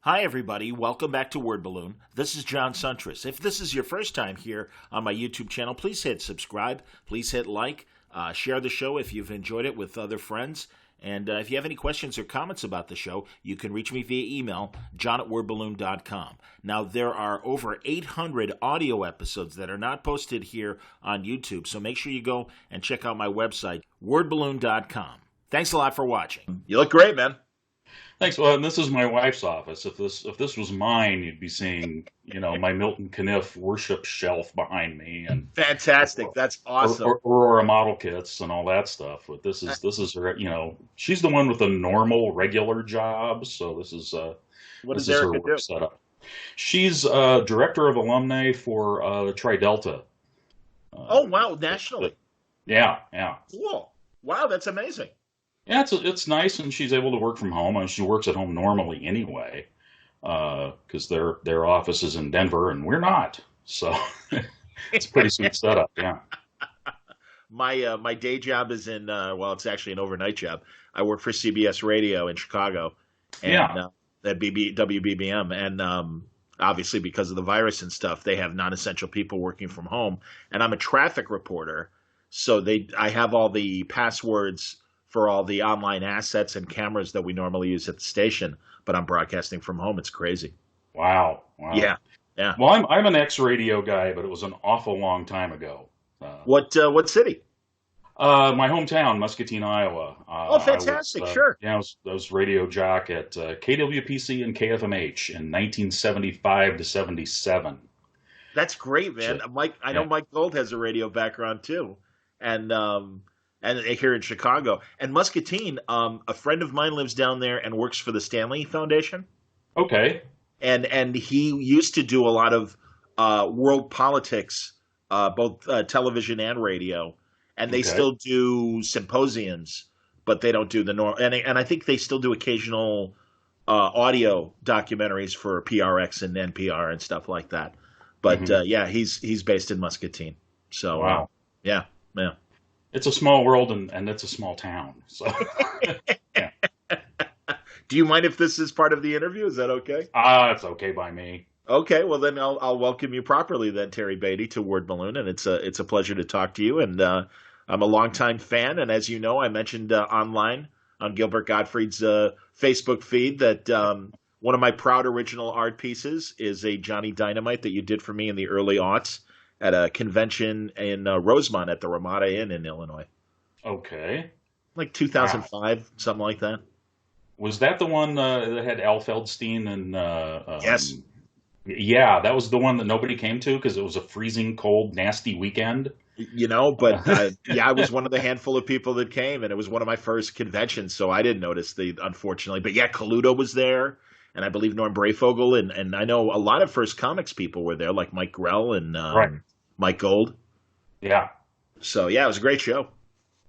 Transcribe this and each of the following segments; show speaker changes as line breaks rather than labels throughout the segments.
Hi, everybody. Welcome back to Word Balloon. This is John Suntress. If this is your first time here on my YouTube channel, please hit subscribe. Please hit like. Share the show if you've enjoyed it with other friends. And if you have any questions or comments about the show, you can reach me via email, john@wordballoon.com. Now, there are over 800 audio episodes that are not posted here on YouTube, so make sure you go and check out my website, wordballoon.com. Thanks a lot for watching. You look great, man.
Thanks. Well, and this is my wife's office. If this was mine, you'd be seeing, my Milton Caniff worship shelf behind me, and
Fantastic. That's awesome.
Aurora model kits and all that stuff. But this is her. She's the one with a normal, regular job. So
What
this
does
is her
Erica
work
do?
setup. She's director of alumni for the Tri Delta.
Oh, wow. Nationally.
Yeah, yeah.
Cool. Wow, that's amazing.
Yeah, it's nice, and she's able to work from home, and she works at home normally anyway, because their office is in Denver, and we're not. So it's a pretty sweet setup. Yeah.
My day job is in it's actually an overnight job. I work for CBS Radio in Chicago, and
Yeah.
at WBBM, and obviously because of the virus and stuff, they have non-essential people working from home, and I'm a traffic reporter, so I have all the passwords for all the online assets and cameras that we normally use at the station, but I'm broadcasting from home. It's crazy.
Wow. Wow.
Yeah, yeah.
Well, I'm an ex-radio guy, but it was an awful long time ago.
What city?
My hometown, Muscatine, Iowa.
Oh, fantastic! Sure.
I was radio jock at KWPC and KFMH in 1975 to 77.
That's great, man.
So,
I know
yeah.
Mike Gold has a radio background too, and here in Chicago and Muscatine. A friend of mine lives down there and works for the Stanley Foundation,
Okay.
and he used to do a lot of world politics, both television and radio, and they
Okay.
still do symposiums, but they don't do the normal. And I think they still do occasional audio documentaries for PRX and NPR and stuff like that. But
Hmm.
yeah, he's based in Muscatine. So
Wow.
yeah, yeah.
It's a small world, and it's a small town. So yeah.
Do you mind if this is part of the interview? Is that okay?
It's okay by me.
Okay, well then I'll welcome you properly then, Terry Beatty, to Word Balloon, and it's a pleasure to talk to you. And I'm a longtime fan, and as you know, I mentioned online on Gilbert Gottfried's Facebook feed that one of my proud original art pieces is a Johnny Dynamite that you did for me in the early aughts at a convention in Rosemont at the Ramada Inn in Illinois,
Okay.
like
Wow.
2005, something like that.
Was that the one that had Al Feldstein and
Yes.
yeah, that was the one that nobody came to because it was a freezing cold, nasty weekend.
But yeah, I was one of the handful of people that came, and it was one of my first conventions, so I didn't notice unfortunately. But yeah, Coluto was there, and I believe Norm Brayfogle, and I know a lot of First Comics people were there, like Mike Grell and
Right.
Mike Gold.
Yeah.
So yeah, it was a great show.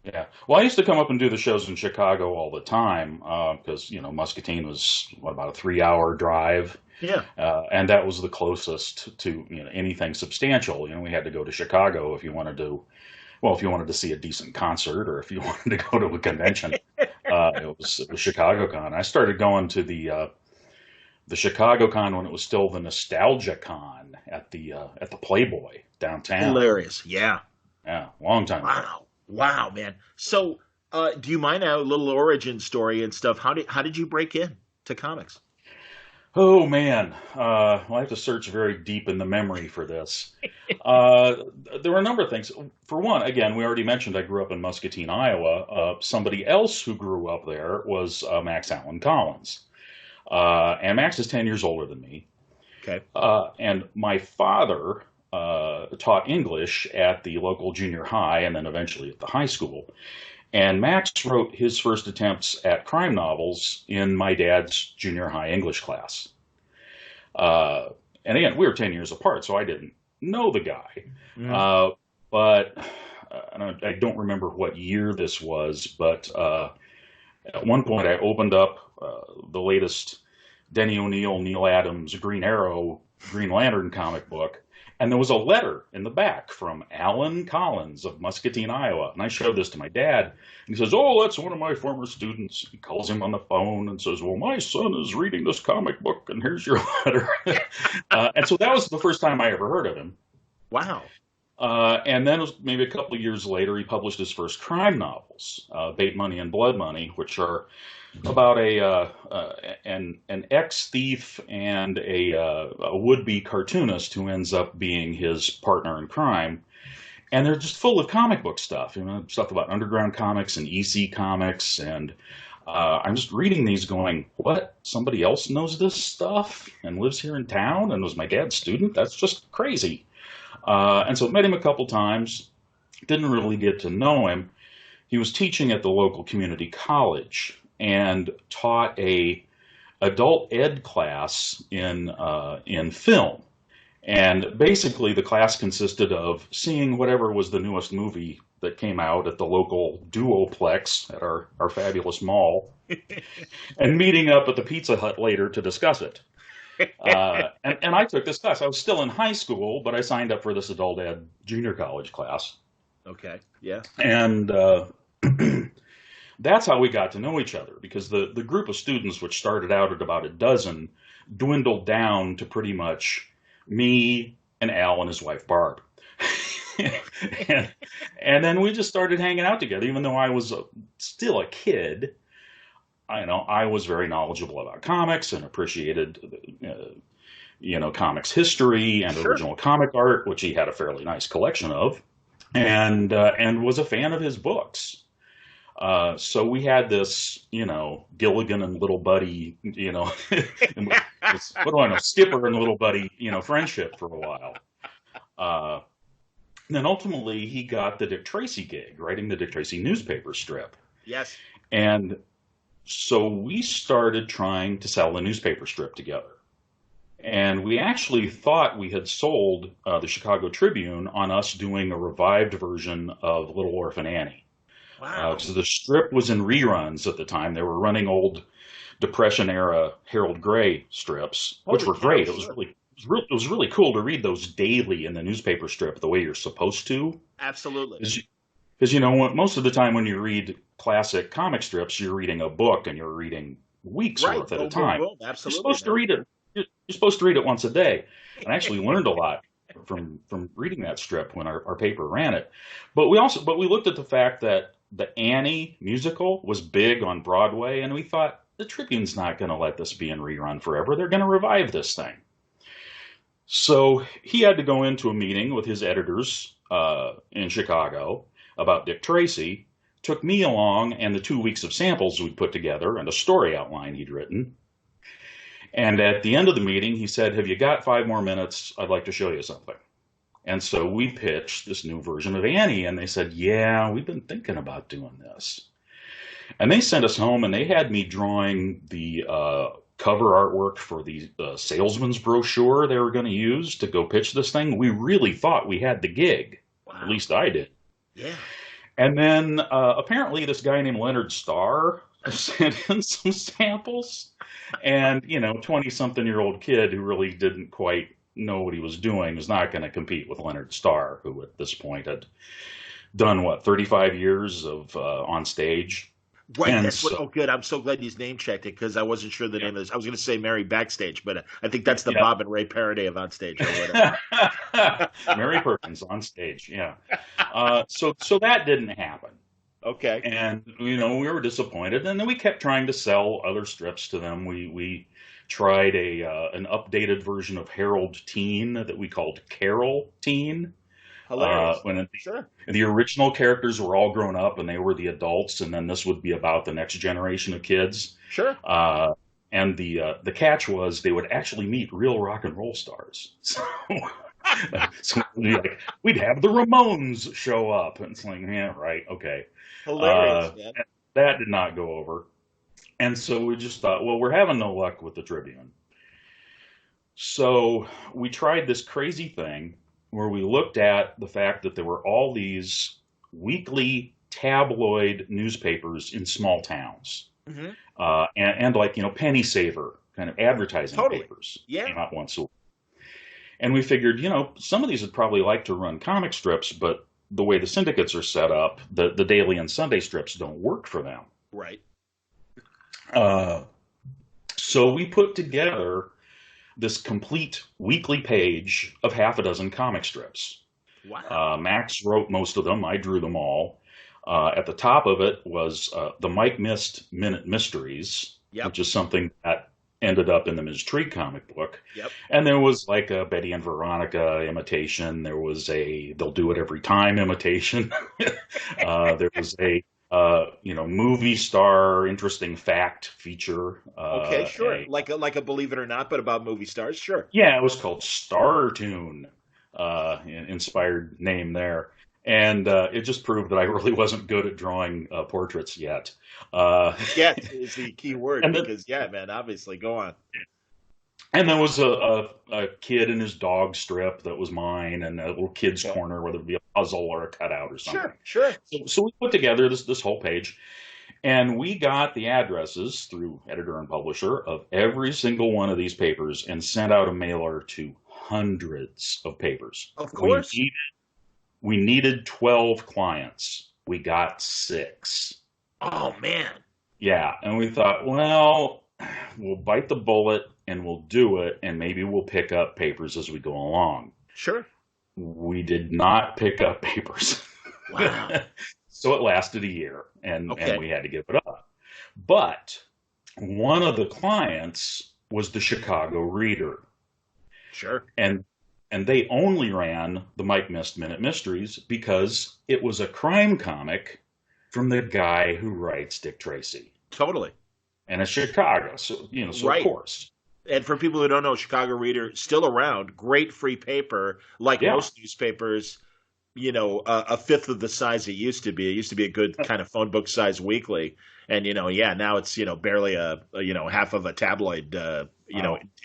Yeah. Well, I used to come up and do the shows in Chicago all the time because, Muscatine was, about a 3-hour drive.
Yeah.
And that was the closest to, anything substantial. We had to go to Chicago if you wanted to see a decent concert or if you wanted to go to a convention. It was ChicagoCon. I started going to the ChicagoCon when it was still the Nostalgia Con at the Playboy downtown.
Hilarious. Yeah.
Yeah, long time ago.
Wow. Wow, man. So, do you mind a little origin story and stuff? How did you break in to comics?
Oh man, well, I have to search very deep in the memory for this. There were a number of things. For one, again, we already mentioned I grew up in Muscatine, Iowa. Somebody else who grew up there was Max Allen Collins, and Max is 10 years older than me.
Okay.
And my father taught English at the local junior high and then eventually at the high school. And Max wrote his first attempts at crime novels in my dad's junior high English class. And again, we were 10 years apart, so I didn't know the guy.
Mm.
But I don't remember what year this was, but at one point I opened up the latest Denny O'Neil, Neil Adams, Green Arrow, Green Lantern comic book, And there was a letter in the back from Alan Collins of Muscatine, Iowa. And I showed this to my dad. And he says, "Oh, that's one of my former students." He calls him on the phone and says, "Well, my son is reading this comic book, and here's your letter." And so that was the first time I ever heard of him.
Wow.
And then maybe a couple of years later, he published his first crime novels, Bait Money and Blood Money, which are about an ex-thief and a would-be cartoonist who ends up being his partner in crime. And they're just full of comic book stuff, stuff about underground comics and EC comics. And I'm just reading these going, what? Somebody else knows this stuff and lives here in town and was my dad's student? That's just crazy. And so met him a couple times, didn't really get to know him. He was teaching at the local community college and taught a adult ed class in film. And basically the class consisted of seeing whatever was the newest movie that came out at the local Duoplex at our fabulous mall and meeting up at the Pizza Hut later to discuss it. And I took this class. I was still in high school, but I signed up for this adult ed junior college class.
Okay, yeah.
And that's how we got to know each other, because the group of students, which started out at about a dozen, dwindled down to pretty much me and Al and his wife, Barb. and then we just started hanging out together, even though I was still a kid. I was very knowledgeable about comics and appreciated, comics history and
Sure.
original comic art, which he had a fairly nice collection of, and was a fan of his books. So we had this, Gilligan and Little Buddy, what do I know, Skipper and Little Buddy, friendship for a while. Then ultimately he got the Dick Tracy gig, writing the Dick Tracy newspaper strip.
Yes.
And so we started trying to sell the newspaper strip together. And we actually thought we had sold the Chicago Tribune on us doing a revived version of Little Orphan Annie.
Wow.
So the strip was in reruns at the time. They were running old Depression-era Harold Gray strips, which were great. It was really cool to read those daily in the newspaper strip the way you're supposed to.
Absolutely.
Because, most of the time when you read classic comic strips, you're reading a book and you're reading weeks worth at a time.
Absolutely.
You're supposed to read it. You're supposed to read it once a day. And I actually learned a lot from reading that strip when our paper ran it. But we looked at the fact that the Annie musical was big on Broadway, and we thought the Tribune's not going to let this be in rerun forever. They're going to revive this thing. So he had to go into a meeting with his editors in Chicago about Dick Tracy, took me along and the 2 weeks of samples we'd put together and a story outline he'd written. And at the end of the meeting, he said, "Have you got 5 more minutes? I'd like to show you something." And so we pitched this new version of Annie, and they said, "Yeah, we've been thinking about doing this." And they sent us home, and they had me drawing the cover artwork for the salesman's brochure they were going to use to go pitch this thing. We really thought we had the gig. Wow. At least I did.
Yeah.
And then apparently this guy named Leonard Starr sent in some samples. And, 20-something-year-old kid who really didn't quite know what he was doing was not going to compete with Leonard Starr, who at this point had done, 35 years of on stage.
Right. Good. I'm so glad he's name checked it, because I wasn't sure the name of this. I was going to say Mary Backstage, but I think that's the Bob and Ray parody of On Stage or whatever.
Mary Perkins on stage. Yeah. So that didn't happen.
Okay.
And, we were disappointed. And then we kept trying to sell other strips to them. We tried an updated version of Harold Teen that we called Carol Teen.
Hilarious.
Sure. The original characters were all grown up and they were the adults, and then this would be about the next generation of kids.
Sure.
And the catch was they would actually meet real rock and roll stars. So we'd have the Ramones show up, and it's like, yeah, right, okay.
Hilarious.
That did not go over. And so we just thought, well, we're having no luck with the Tribune. So we tried this crazy thing where we looked at the fact that there were all these weekly tabloid newspapers in small towns. Mm-hmm. And penny saver kind of advertising papers came out once a week. And we figured, some of these would probably like to run comic strips, but the way the syndicates are set up, the daily and Sunday strips don't work for them.
Right.
So we put together this complete weekly page of half a dozen comic strips.
Wow.
Max wrote most of them. I drew them all. At the top of it was the Mike Mist Minute Mysteries,
Yep.
which is something that ended up in the Ms. Tree comic book.
Yep.
And there was like a Betty and Veronica imitation. There was a They'll Do It Every Time imitation. There was a movie star interesting fact feature.
Okay, sure. Like a Believe It or Not, but about movie stars. Sure.
Yeah, it was called Star Tune, inspired name there. And it just proved that I really wasn't good at drawing portraits yet.
Yet is the key word, because, yeah, man, obviously. Go on.
And there was a kid and his dog strip that was mine, and a little kid's corner where there'd be a puzzle or a cutout or something.
Sure.
So we put together this whole page, and we got the addresses through editor and publisher of every single one of these papers and sent out a mailer to hundreds of papers.
Of course.
We needed 12 clients. We got 6.
Oh, man.
Yeah, and we thought, well, we'll bite the bullet and we'll do it, and maybe we'll pick up papers as we go along.
Sure.
We did not pick up papers.
Wow.
So it lasted a year, and
Okay.
we had to give it up. But one of the clients was the Chicago Reader.
Sure.
And they only ran the Mike Mist Minute Mysteries because it was a crime comic from the guy who writes Dick Tracy.
Totally.
And it's Chicago, so
Right.
of course.
And for people who don't know, Chicago Reader, still around, great free paper, like most newspapers, a fifth of the size it used to be. It used to be a good kind of phone book size weekly. And, now it's, barely a half of a tabloid,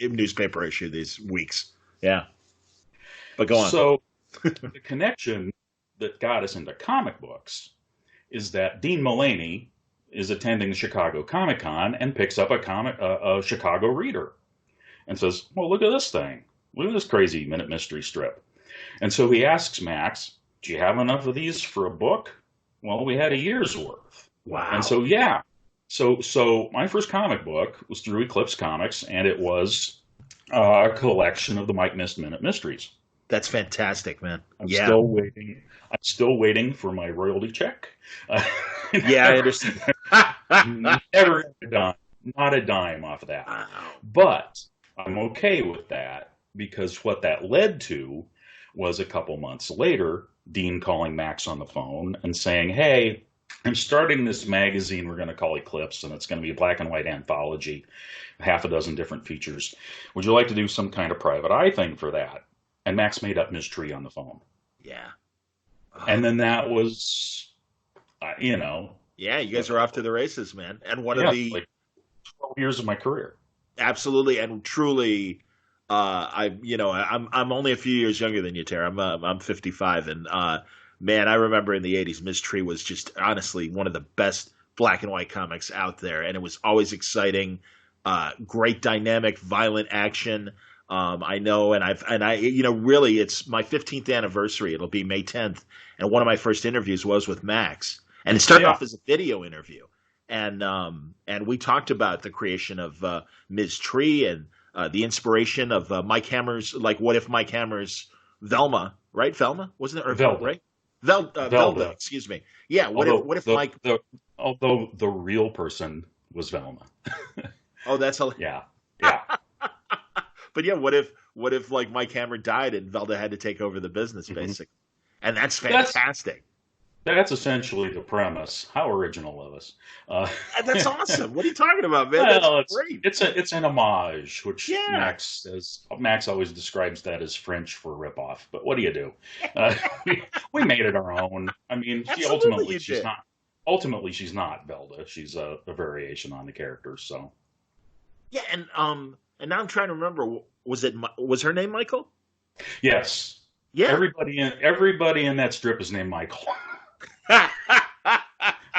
newspaper issue these weeks. Yeah. But go on.
So the connection that got us into comic books is that Dean Mullaney is attending the Chicago Comic Con and picks up a Chicago Reader and says, well, look at this thing. Look at this crazy Minute Mystery strip. And so he asks Max, do you have enough of these for a book? Well, we had a year's worth.
Wow.
And so, yeah. So my first comic book was through Eclipse Comics, and it was a collection of the Mike Mist Minute Mysteries.
That's fantastic, man.
I'm still waiting for my royalty check.
Yeah, I understand.
Never a dime, not a dime off of that.
Wow.
But I'm okay with that, because what that led to was a couple months later, Dean calling Max on the phone and saying, hey, I'm starting this magazine we're going to call Eclipse, and it's going to be a black and white anthology, half a dozen different features. Would you like to do some kind of private eye thing for that? And Max made up Ms. Tree on the phone.
Yeah.
And then that was,
Yeah, you guys are off to the races, man. And one of the
12 years of my career.
Absolutely and truly, I'm only a few years younger than you, Tara. I'm 55, and man, I remember in the 80s, Ms. Tree was just honestly one of the best black and white comics out there, and it was always exciting, great dynamic, violent action. I know, and really, it's my 15th anniversary. It'll be May 10th, and one of my first interviews was with Max, and it started off as a video interview, and we talked about the creation of Ms. Tree and the inspiration of Mike Hammer's, like, what if Mike Hammer's Velma, right? Velma, wasn't it? Or
Velda.
Right? Velda, excuse me. Yeah, what if Mike...
Although the real person was Velma.
Oh, that's...
Yeah.
But yeah, what if like Mike Hammer died and Velda had to take over the business, basically? And that's fantastic.
That's essentially the premise. How original of us.
That's awesome. What are you talking about, man?
Well,
That's great.
It's an homage, which Max says. Max always describes that as French for ripoff. But what do you do? We made it our own. I mean, ultimately she's not Velda. She's a variation on the character. So
yeah, and now I'm trying to remember. Was her name Michael?
Yes.
Yeah.
Everybody in that strip is named Michael.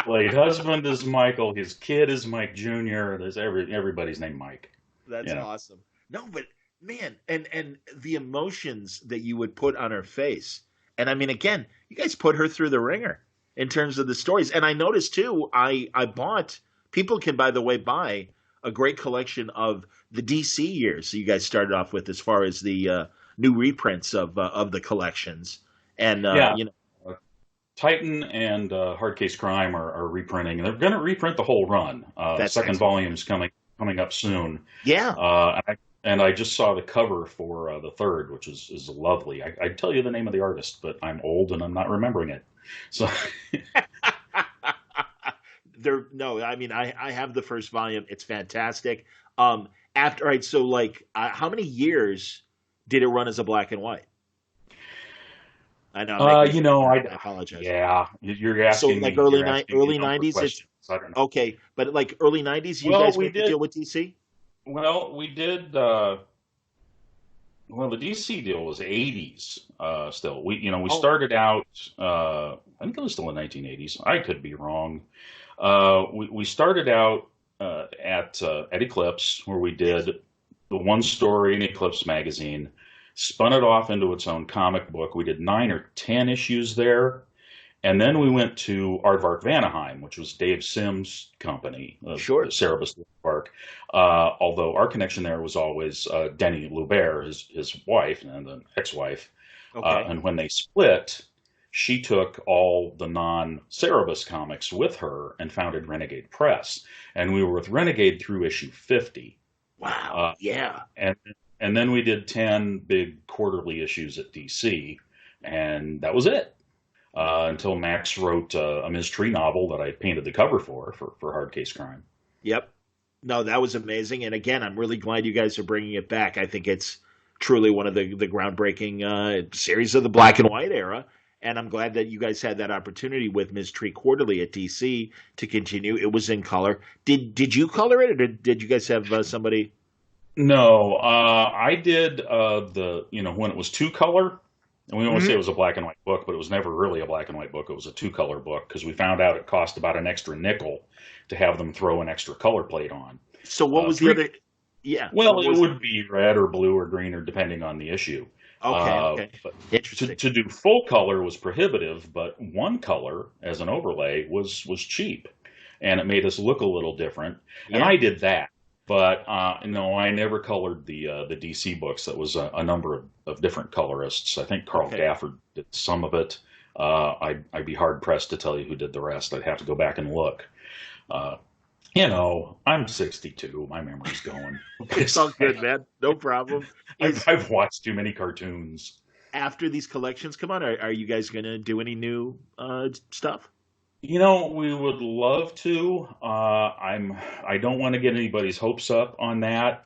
Late husband is Michael. His kid is Mike Jr. There's everybody's named Mike.
That's awesome. No, but man, and the emotions that you would put on her face. And I mean, again, you guys put her through the ringer in terms of the stories. And I noticed too, I bought, people can, by the way, buy a great collection of the DC years you guys started off with, as far as the new reprints of the collections. And
Yeah, uh, Titan and Hard Case Crime are reprinting. They're going to reprint the whole run. The
that's
second
excellent.
volume's coming up soon.
Yeah.
And I just saw the cover for the third, which is lovely. I'd tell you the name of the artist, but I'm old and I'm not remembering it. So
There, no, I mean, I have the first volume. It's fantastic. After, all right, so like, how many years did it run as a black and white? I know I'm making you think now. I apologize.
yeah, you're
So
asking
like
me, you're asking me a
early
number of
'90s. It's
questions. I don't know.
okay, but like early '90s, you
Well,
guys
we
make the
did.
deal with DC.
Well, we did. Well, the DC deal was 80s. Still, we
Oh,
started out. I think it was still in 1980s. I could be wrong. We started out at Eclipse, where we
yes.
did the one story in Eclipse magazine, spun it off into its own comic book. We did 9 or 10 issues there, and then we went to Aardvark Vanaheim, which was Dave Sims' company of
Sure.
Cerebus Park. Although our connection there was always Denny Lubert, his wife and an ex-wife.
Okay.
And when they split, she took all the non-Cerebus comics with her and founded Renegade Press. And we were with Renegade through issue 50.
Wow.
Uh,
Yeah.
and and then we did 10 big quarterly issues at DC, and that was it. Until Max wrote a Ms. Tree novel that I painted the cover for Hard Case Crime.
Yep. No, that was amazing. And again, I'm really glad you guys are bringing it back. I think it's truly one of the groundbreaking series of the black and white era. And I'm glad that you guys had that opportunity with Ms. Tree Quarterly at DC to continue. It was in color. Did you color it, or did you guys have somebody?
No, I did when it was two color, and we always say it
Mhm.
was a black and white book, but it was never really a black and white book. It was a two color book because we found out it cost about an extra nickel to have them throw an extra color plate on.
So what was the
Three,
other? Yeah.
well,
What
it
was?
would be red or blue or green or depending on the issue.
Okay. Okay.
But to
Interesting.
to do full color was prohibitive, but one color as an overlay was cheap, and it made us look a little different. And
Yeah.
I did that. But no, I never colored the DC books. That was a number of different colorists. I think Carl
Okay.
Gafford did some of it. I'd be hard pressed to tell you who did the rest. I'd have to go back and look. Uh, I'm 62. My memory's going.
It's all good, man. No problem.
I've,
Is
I've watched too many cartoons.
after these collections come on, are you guys going to do any new stuff?
We would love to. I don't want to get anybody's hopes up on that.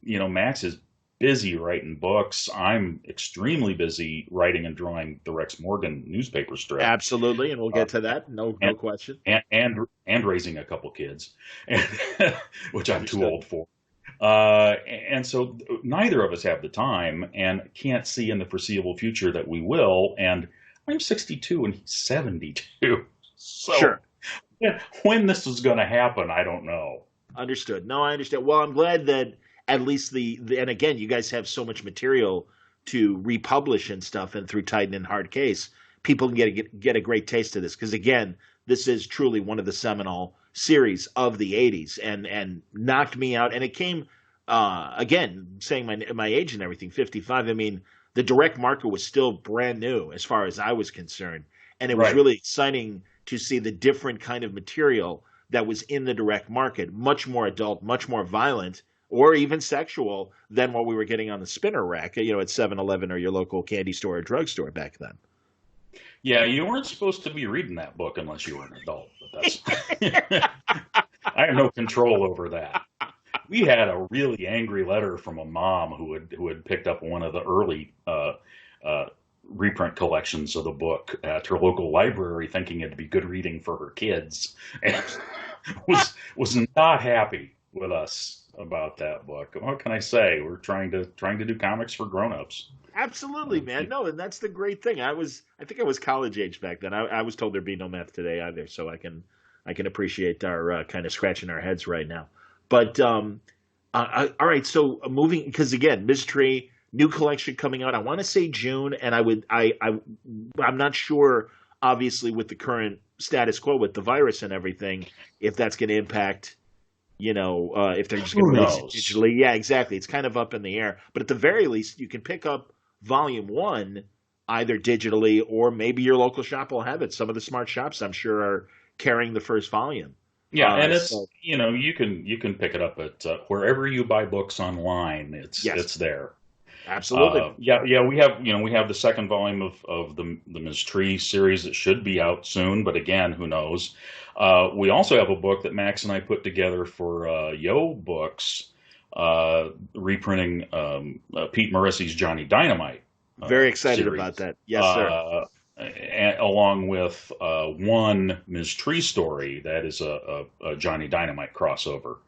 Max is busy writing books. I'm extremely busy writing and drawing the Rex Morgan newspaper strip,
Absolutely, and we'll
uh,
get to that. No,
and
no question.
and raising a couple kids, and, which I'm too
Understood.
old for. And so neither of us have the time, and can't see in the foreseeable future that we will. And I'm 62 and he's 72. So
Sure.
when this is going to happen, I don't know.
Understood. No, I understand. Well, I'm glad that at least and again, you guys have so much material to republish and stuff, and through Titan and Hard Case, people can get a great taste of this, because again, this is truly one of the seminal series of the '80s, and knocked me out. And it came again, saying my age and everything, 55. I mean, the direct market was still brand new as far as I was concerned, and it was
Right.
really exciting to see the different kind of material that was in the direct market, much more adult, much more violent, or even sexual than what we were getting on the spinner rack, at 7-Eleven or your local candy store or drugstore back then.
Yeah, you weren't supposed to be reading that book unless you were an adult, but that's I have no control over that. We had a really angry letter from a mom who had picked up one of the early uh, reprint collections of the book at her local library, thinking it'd be good reading for her kids, and was not happy with us about that book. What can I say? We're trying to do comics for grown-ups.
Absolutely, man. No, and that's the great thing. I think I was college age back then. I was told there'd be no math today either, so I can appreciate our kind of scratching our heads right now. But All right, so moving because again, Mystery new collection coming out. I want to say June, and I'm not sure. Obviously, with the current status quo with the virus and everything, if that's going to impact, if they're just going to
Who
release it
knows?
digitally. Yeah, exactly. It's kind of up in the air. But at the very least, you can pick up Volume One either digitally or maybe your local shop will have it. Some of the smart shops, I'm sure, are carrying the first volume.
Yeah, and it's
So
you can pick it up at wherever you buy books online.
yes,
It's there.
absolutely.
Yeah, we have the second volume of the Ms. Tree series that should be out soon, but again, who knows? We also have a book that Max and I put together for Yo Books, reprinting Pete Morissy's Johnny Dynamite
Very excited about
series,
that. Yes, sir.
along with one Ms. Tree story that is a Johnny Dynamite crossover.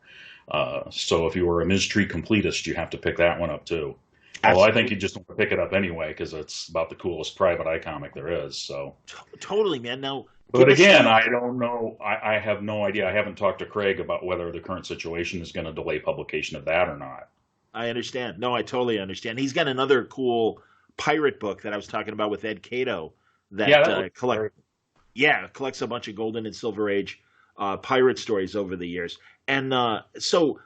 So if you were a Ms. Tree completist, you have to pick that one up too. Although I think
Absolutely.
you just want to pick it up anyway because it's about the coolest private eye comic there is. So,
Totally, man. Now,
but
give us
again,
the.
I don't know. I have no idea. I haven't talked to Craig about whether the current situation is going to delay publication of that or not.
I understand. No, I totally understand. He's got another cool pirate book that I was talking about with Ed Cato
Yeah,
that
that looks great.
yeah, collects a bunch of Golden and Silver Age pirate stories over the years. And so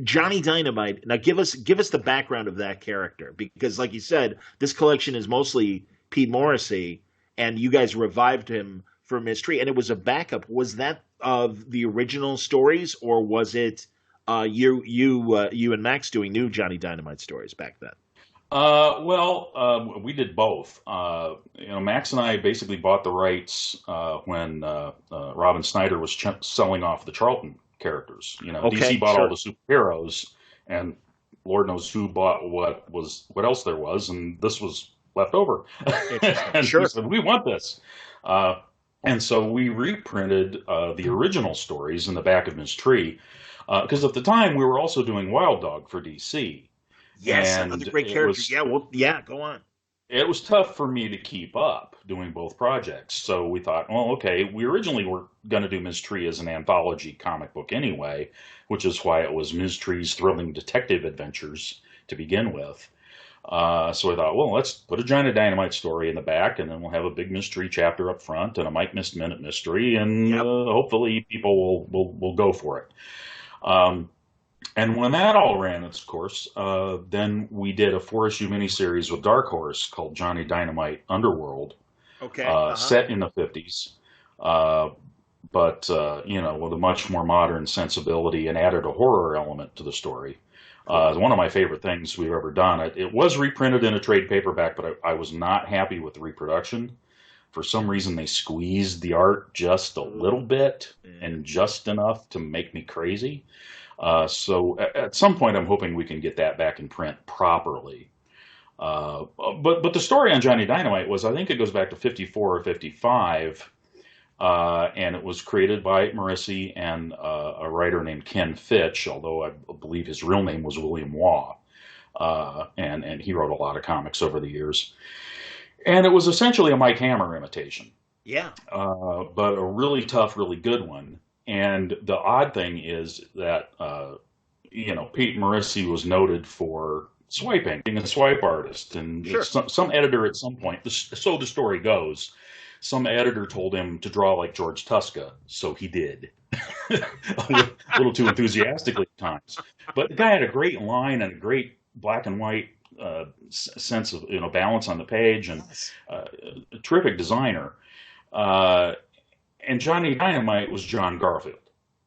Johnny Dynamite. Now, give us the background of that character because, like you said, this collection is mostly Pete Morrissey, and you guys revived him for Mystery, and it was a backup. Was that of the original stories, or was it you and Max doing new Johnny Dynamite stories back then?
We did both. Max and I basically bought the rights when Robin Snyder was selling off the Charlton characters. DC
Okay,
bought all
sure.
the superheroes, and Lord knows who bought what else there was, and this was left over.
Interesting.
And we
Sure.
said we want this, uh, and so we reprinted the original stories in the back of his tree, because at the time we were also doing Wild Dog for DC,
Yes, another
and
great character. Yeah, well, yeah, go on.
it was tough for me to keep up doing both projects. So we thought, well, okay, we originally were going to do Ms. Tree as an anthology comic book anyway, which is why it was Ms. Tree's Thrilling Detective Adventures to begin with. So I thought, well, let's put a Johnny Dynamite story in the back, and then we'll have a big Ms. Tree chapter up front and a Mike Missed Minute mystery, and
Yep.
hopefully people will go for it. Um, and when that all ran its course, then we did a four-issue miniseries with Dark Horse called Johnny Dynamite Underworld,
Okay. Uh-huh.
set in the 50s, uh, but with a much more modern sensibility and added a horror element to the story.
Cool.
It's one of my favorite things we've ever done. It was reprinted in a trade paperback, but I was not happy with the reproduction. For some reason, they squeezed the art just a little
Ooh,
bit
yeah.
and just enough to make me crazy. So at some point, I'm hoping we can get that back in print properly. But the story on Johnny Dynamite was, I think it goes back to 54 or 55, and it was created by Morrissey and a writer named Ken Fitch, although I believe his real name was William Waugh, and he wrote a lot of comics over the years. And it was essentially a Mike Hammer imitation,
Yeah.
but a really tough, really good one. And the odd thing is that Pete Morisi was noted for swiping, being a swipe artist, and
Sure.
some editor at some point, so the story goes, some editor told him to draw like George Tuska, so he did, a little too enthusiastically at times. But the guy had a great line and a great black and white sense of balance on the page, and
Yes.
a terrific designer. Uh, and Johnny Dynamite was John Garfield.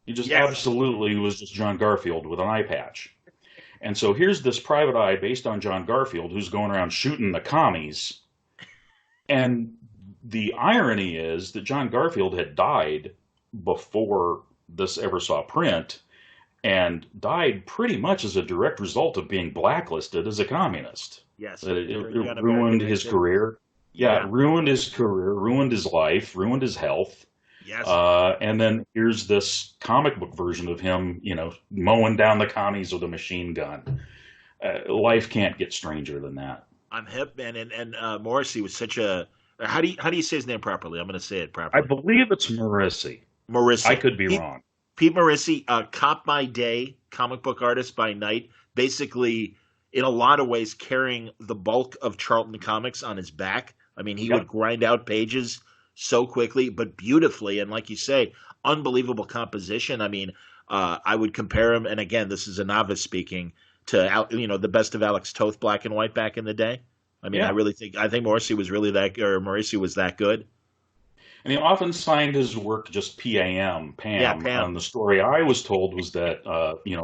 He just
Yes.
absolutely was just John Garfield with an eye patch. And so here's this private eye based on John Garfield who's going around shooting the commies. And the irony is that John Garfield had died before this ever saw print, and died pretty much as a direct result of being blacklisted as a communist.
Yes.
That
During the
it
un-American
ruined his
activity.
career. Yeah,
Yeah.
it ruined his career, ruined his life, ruined his health.
Yes.
And then here's this comic book version of him, mowing down the commies with a machine gun. Life can't get stranger than that.
I'm hip, man. And Morrissey was such a. How do you say his name properly? I'm going to say it
I
properly.
believe it's Morrissey. I
Morrissey.
could be
He
wrong.
Pete Morisi, cop by day, comic book artist by night, basically in a lot of ways carrying the bulk of Charlton Comics on his back. I mean, he would
Yep.
grind out pages so quickly, but beautifully, and like you say, unbelievable composition. I mean, I would compare him, and again, this is a novice speaking, to the best of Alex Toth, black and white back in the day. I mean,
Yeah.
I think Morrissey was really Morrissey was that good.
And he often signed his work just PAM,
Yeah,
Pam.
Pam.
And the story I was told was that,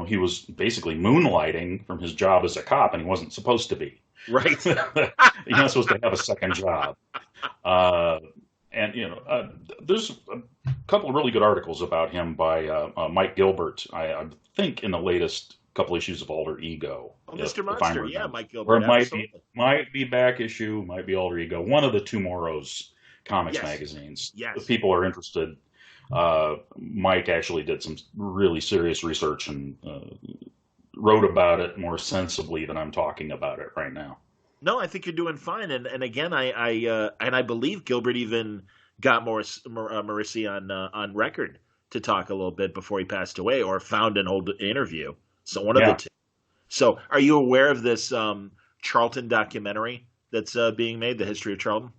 he was basically moonlighting from his job as a cop, and he wasn't supposed to be.
Right.
You're not supposed to have a second job. Uh, and, there's a couple of really good articles about him by Mike Gilbert, I think in the latest couple issues of Alter Ego,
Oh,
if,
Mr.
if I'm
Monster. Yeah,
remembering.
Mike
Or
Gilbert.
it
Absolutely.
might be back issue, might be Alter Ego, one of the tomorrow's comics
Yes.
magazines. If
Yes.
people are interested, Mike actually did some really serious research and wrote about it more sensibly than I'm talking about it right now.
No, I think you're doing fine. And again, I believe Gilbert even got Morrissey on record to talk a little bit before he passed away, or found an old interview. So one of the
Yeah,
two. So, are you aware of this Charlton documentary that's being made, The History of Charlton?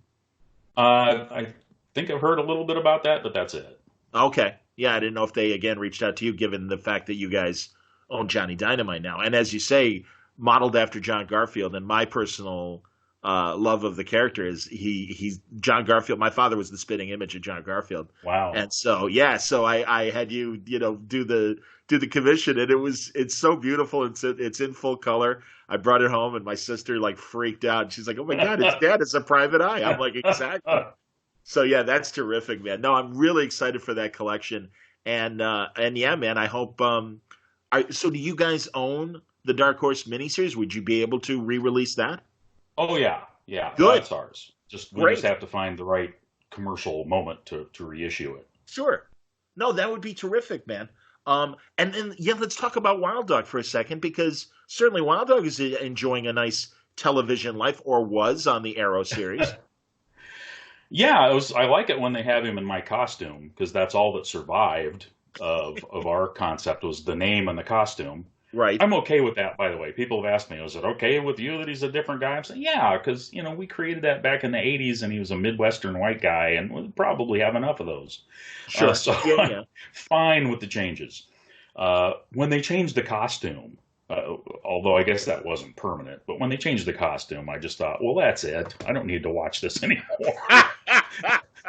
I think I've heard a little bit about that, but that's it.
Okay. Yeah, I didn't know if they again reached out to you, given the fact that you guys own Johnny Dynamite now, and as you say, modeled after John Garfield. And my personal love of the character is he's John Garfield. My father was the spitting image of John Garfield,
Wow.
and so yeah, so I had you do the commission, and it's so beautiful. It's in full color. I brought it home, and my sister like freaked out. She's like, "Oh my God, it's Dad! It's a private eye." I'm like, "Exactly." So yeah, that's terrific, man. No, I'm really excited for that collection, and yeah, man, I hope. So do you guys own the Dark Horse miniseries? Would you be able to re-release that?
Oh yeah, yeah,
Good,
that's ours. We just
great,
have to find the right commercial moment to reissue it.
sure. No, that would be terrific, man. And then yeah, let's talk about Wild Dog for a second, because certainly Wild Dog is enjoying a nice television life, or was on the Arrow series.
Yeah, I like it when they have him in my costume because that's all that survived of our concept was the name and the costume.
Right.
I'm okay with that, by the way. People have asked me, "Was it okay with you that he's a different guy?" I'm saying, "Yeah, because we created that back in the '80s, and he was a Midwestern white guy, and we'll probably have enough of those."
Sure.
So
Yeah,
I'm
yeah.
fine with the changes. When they changed the costume, although I guess that wasn't permanent, but when they changed the costume, I just thought, well, that's it. I don't need to watch this anymore.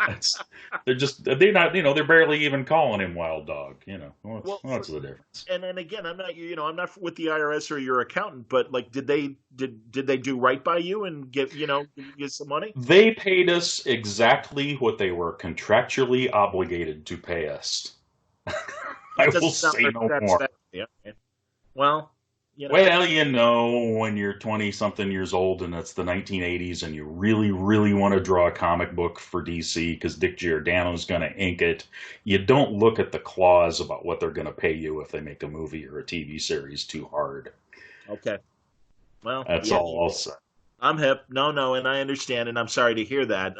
That's, they're not, they're barely even calling him Wild Dog.
Well,
What's the difference?
and then again, I'm not with the IRS or your accountant, but like, did they do right by you and give you some money?
They paid us exactly what they were contractually obligated to pay us. I
That
will
doesn't sound
say
like
no
that's
more.
that. Yeah. Well, you know,
Well, when you're 20 something years old and it's the 1980s and you really, really want to draw a comic book for DC because Dick Giordano's going to ink it, you don't look at the clause about what they're going to pay you if they make a movie or a TV series too hard.
okay. Well,
That's
yeah,
all I'll say.
I'm hip. No, and I understand, and I'm sorry to hear that.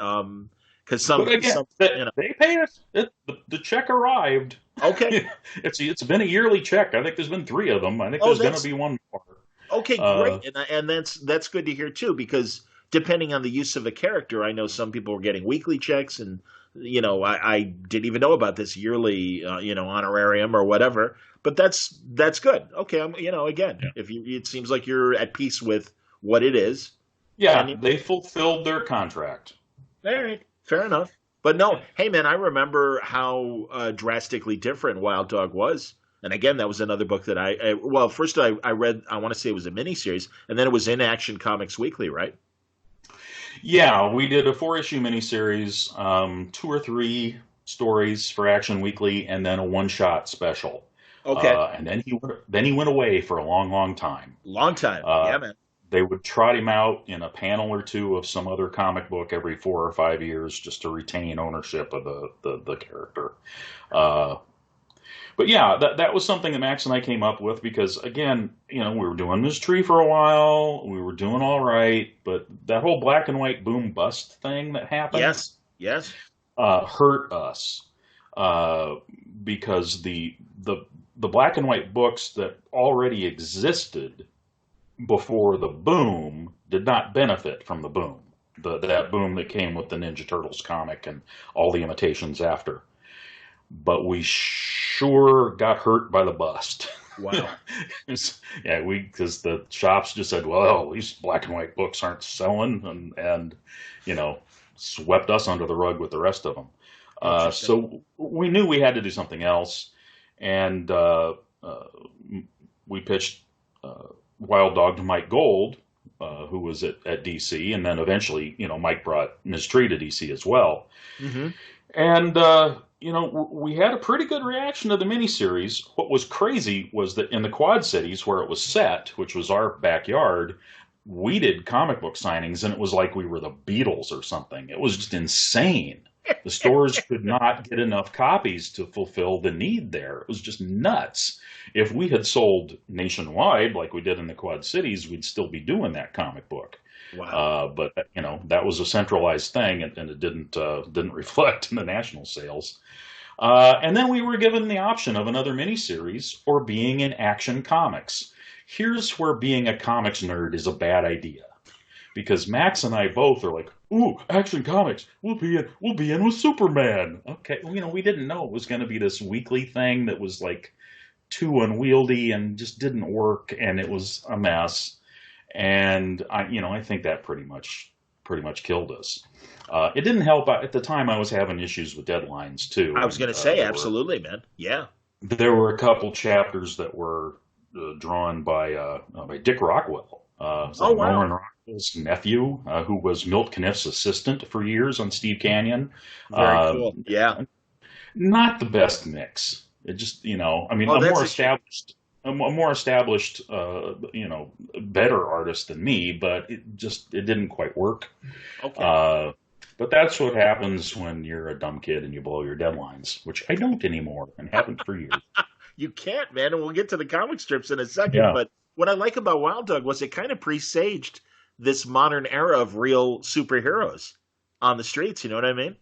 Because
But again,
some,
they paid us. The check arrived.
okay,
It's been a yearly check. I think there's been 3 of them. I think
oh,
there's going to be one more.
okay,
Uh,
great, and that's good to hear too, because depending on the use of a character, I know some people are getting weekly checks, and I didn't even know about this yearly honorarium or whatever. But that's good. Okay, again,
yeah.
if it seems like you're at peace with what it is,
Yeah,
and
they fulfilled their contract.
all right, fair enough. But no, hey man, I remember how drastically different Wild Dog was. And again, that was another book that well, first I read, I want to say it was a miniseries, and then it was in Action Comics Weekly, right?
Yeah, we did a 4-issue miniseries, 2 or 3 stories for Action Weekly, and then a one-shot special.
Okay,
And then he went away for a long, long time.
long time.
Uh,
Yeah, man.
they would trot him out in a panel or 2 of some other comic book every 4 or 5 years just to retain ownership of the character. Uh, but yeah, that was something that Max and I came up with because, again, we were doing this tree for a while. We were doing all right, but that whole black and white boom bust thing that happened
Yes, yes.
hurt us. uh, because the black and white books that already existed before the boom did not benefit from the boom. That boom that came with the Ninja Turtles comic and all the imitations after. But we sure got hurt by the bust.
Wow.
Yeah, because the shops just said, well, these black and white books aren't selling, and you know, swept us under the rug with the rest of them.
Interesting.
So we knew we had to do something else, and we pitched Wild Dog to Mike Gold, who was at DC, and then eventually, Mike brought Ms. Tree to DC as well.
Hmm.
And, we had a pretty good reaction to the miniseries. What was crazy was that in the Quad Cities where it was set, which was our backyard, we did comic book signings, and it was like we were the Beatles or something. It was just insane. The stores could not get enough copies to fulfill the need there. It was just nuts. If we had sold nationwide like we did in the Quad Cities, we'd still be doing that comic book.
Wow.
But that was a centralized thing, and it didn't reflect in the national sales. And then we were given the option of another miniseries or being in Action Comics. Here's where being a comics nerd is a bad idea, because Max and I both are like, "Ooh, Action Comics! We'll be in with Superman." Okay, we didn't know it was going to be this weekly thing that was like too unwieldy and just didn't work, and it was a mess. And I think that pretty much killed us. It didn't help. At the time, I was having issues with deadlines too.
I was
And
going to say, absolutely, man. Yeah.
there were a couple chapters that were drawn by Dick Rockwell.
Oh, wow.
Norman Rockwell's nephew, who was Milt Caniff's assistant for years on Steve Canyon.
Very
Uh,
cool. Yeah.
Not the best mix. It just, I mean,
Oh,
a
that's
more
a shame.
established, better artist than me, but it didn't quite work.
Okay.
Uh, but that's what happens when you're a dumb kid and you blow your deadlines, which I don't anymore and haven't for years.
You can't, man. And we'll get to the comic strips in a second.
Yeah.
But what I like about Wild Dog was it kind of presaged this modern era of real superheroes on the streets. You know what I mean?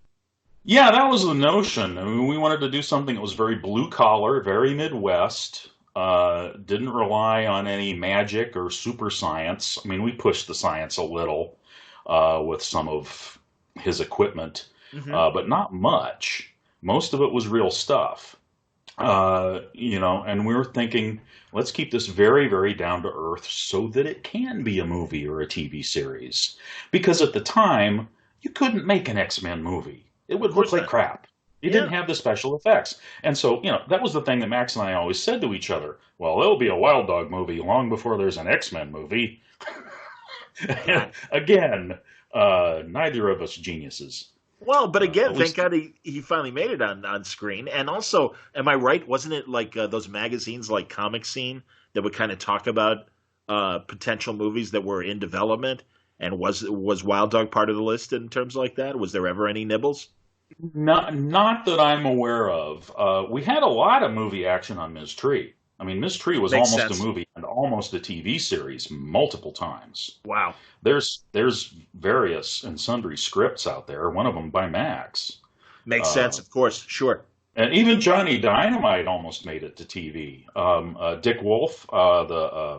Yeah, that was the notion. I mean, we wanted to do something that was very blue collar, very Midwest, didn't rely on any magic or super science. I mean, we pushed the science a little with some of his equipment,
Hmm.
but not much. Most of it was real stuff. And we were thinking, let's keep this very, very down to earth so that it can be a movie or a TV series. Because at the time, you couldn't make an X-Men movie. It
Of
would look
course
like
not.
crap. You
Yeah.
didn't have the special effects. And so, that was the thing that Max and I always said to each other. Well, there'll be a Wild Dog movie long before there's an X-Men movie. And
Wow.
again, neither of us geniuses.
Well, but again,
At
thank
least,
God he finally made it on screen. And also, am I right? Wasn't it like those magazines like Comic Scene that would kind of talk about potential movies that were in development? And was Wild Dog part of the list in terms like that? Was there ever any nibbles?
not that I'm aware of. We had a lot of movie action on Ms. Tree. I mean, Ms. Tree was
Makes
almost a
sense.
movie and almost a TV series multiple times.
Wow.
There's various and sundry scripts out there. One of them by Max,
Makes sense,
uh,
of course. Sure.
and even Johnny Dynamite almost made it to TV. Dick Wolf,
L.A.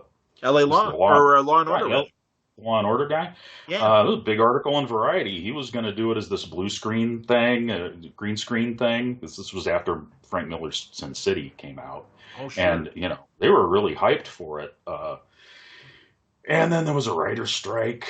was the
Law or Law and Order,
right,
rather.
Law and Order guy.
Yeah.
There was a big article in Variety. He was going to do it as this blue screen thing, green screen thing. This was after Frank Miller's Sin City came out,
Oh, sure.
and they were really hyped for it. And then there was a writer's strike,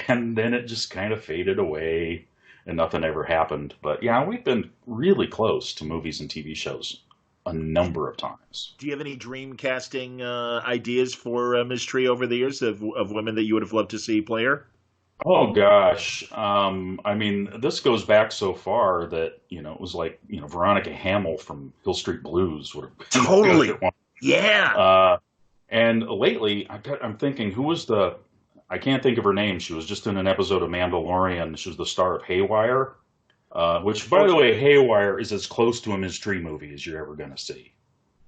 and then it just kind of faded away, and nothing ever happened. But yeah, we've been really close to movies and TV shows a number of times.
Do you have any dream casting ideas for Ms. Tree over the years of women that you would have loved to see play her?
Oh gosh, I mean, this goes back so far that it was like Veronica Hamill from Hill Street Blues would have been good
Totally.
at one.
Yeah.
And lately, I'm thinking, who was I can't think of her name. She was just in an episode of Mandalorian. She was the star of Haywire, which, by the way, Haywire is as close to a Ms. Tree movie as you're ever going to see,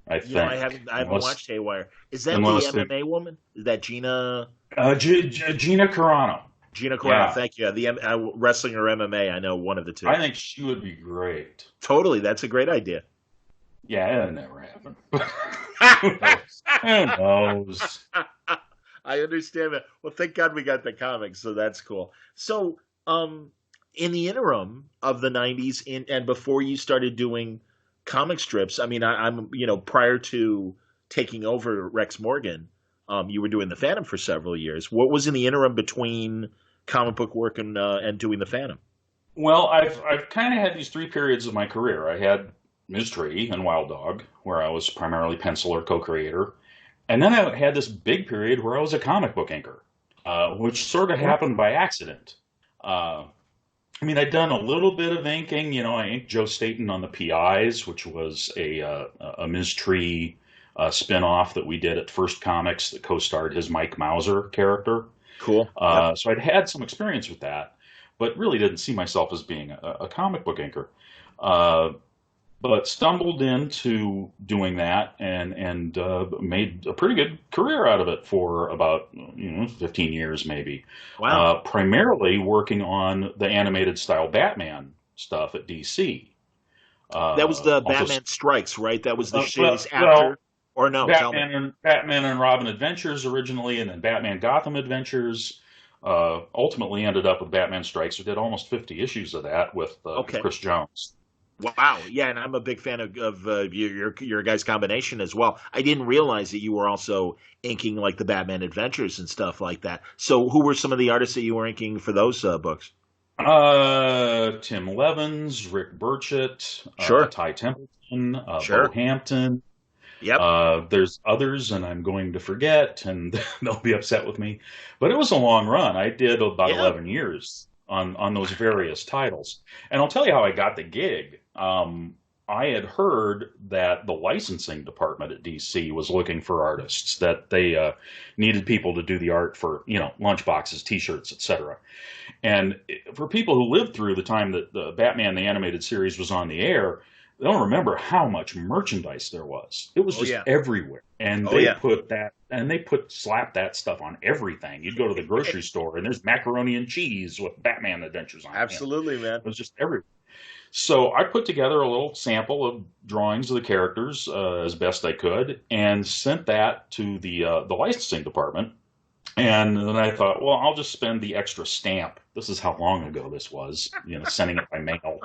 I
I
think.
haven't watched Haywire. Is that the
Unless they,
MMA woman? Is that Gina?
Gina Carano.
Gina Carano,
Yeah,
thank you. The wrestling or MMA, I know one of the two.
I think she would be great.
Totally, that's a great idea.
Yeah, it'll never happen. Who knows? Who knows?
I understand that. Well, thank God we got the comics, so that's cool. So, in the interim of the '90s, and before you started doing comic strips, I mean, I'm prior to taking over Rex Morgan, you were doing the Phantom for several years. What was in the interim between comic book work and doing the Phantom?
Well, I've kind of had these three periods of my career. I had Ms. Tree and Wild Dog, where I was primarily penciler, co-creator, and then I had this big period where I was a comic book inker, which sort of happened by accident. Uh, I mean, I'd done a little bit of inking. I inked Joe Staten on the PIs, which was a Ms. Tree spin-off that we did at First Comics that co-starred his Mike Mauser character.
Cool. Yep.
So I'd had some experience with that, but really didn't see myself as being a comic book inker. Uh, but stumbled into doing that and made a pretty good career out of it for about 15 years maybe.
Wow.
Primarily working on the animated style Batman stuff at DC.
That was the
Also,
Batman Strikes, right? That was the
well,
series after, or no? Tell me.
Batman and Robin Adventures originally, and then Batman Gotham Adventures. Ultimately ended up with Batman Strikes. We did almost 50 issues of that with
Okay.
Chris Jones.
Wow. Yeah, and I'm a big fan of your guys' combination as well. I didn't realize that you were also inking like the Batman Adventures and stuff like that. So, who were some of the artists that you were inking for those books?
Tim Levins, Rick Burchett,
Sure.
Ty Templeton, Bo
Sure.
Hampton.
Yep.
There's others, and I'm going to forget, and they'll be upset with me. But it was a long run. I did about
Yeah.
11 years on those various titles. And I'll tell you how I got the gig. I had heard that the licensing department at DC was looking for artists, that they needed people to do the art for, lunchboxes, T-shirts, etc. And for people who lived through the time that the Batman the Animated Series was on the air, they don't remember how much merchandise there was. It was
Oh
just
yeah.
everywhere. And
Oh yeah.
slap that stuff on everything. You'd go to the grocery store and there's macaroni and cheese with Batman Adventures on it.
Absolutely, man.
It was just everywhere. So I put together a little sample of drawings of the characters as best I could and sent that to the licensing department. And then I thought, well, I'll just spend the extra stamp. This is how long ago this was, sending it by mail.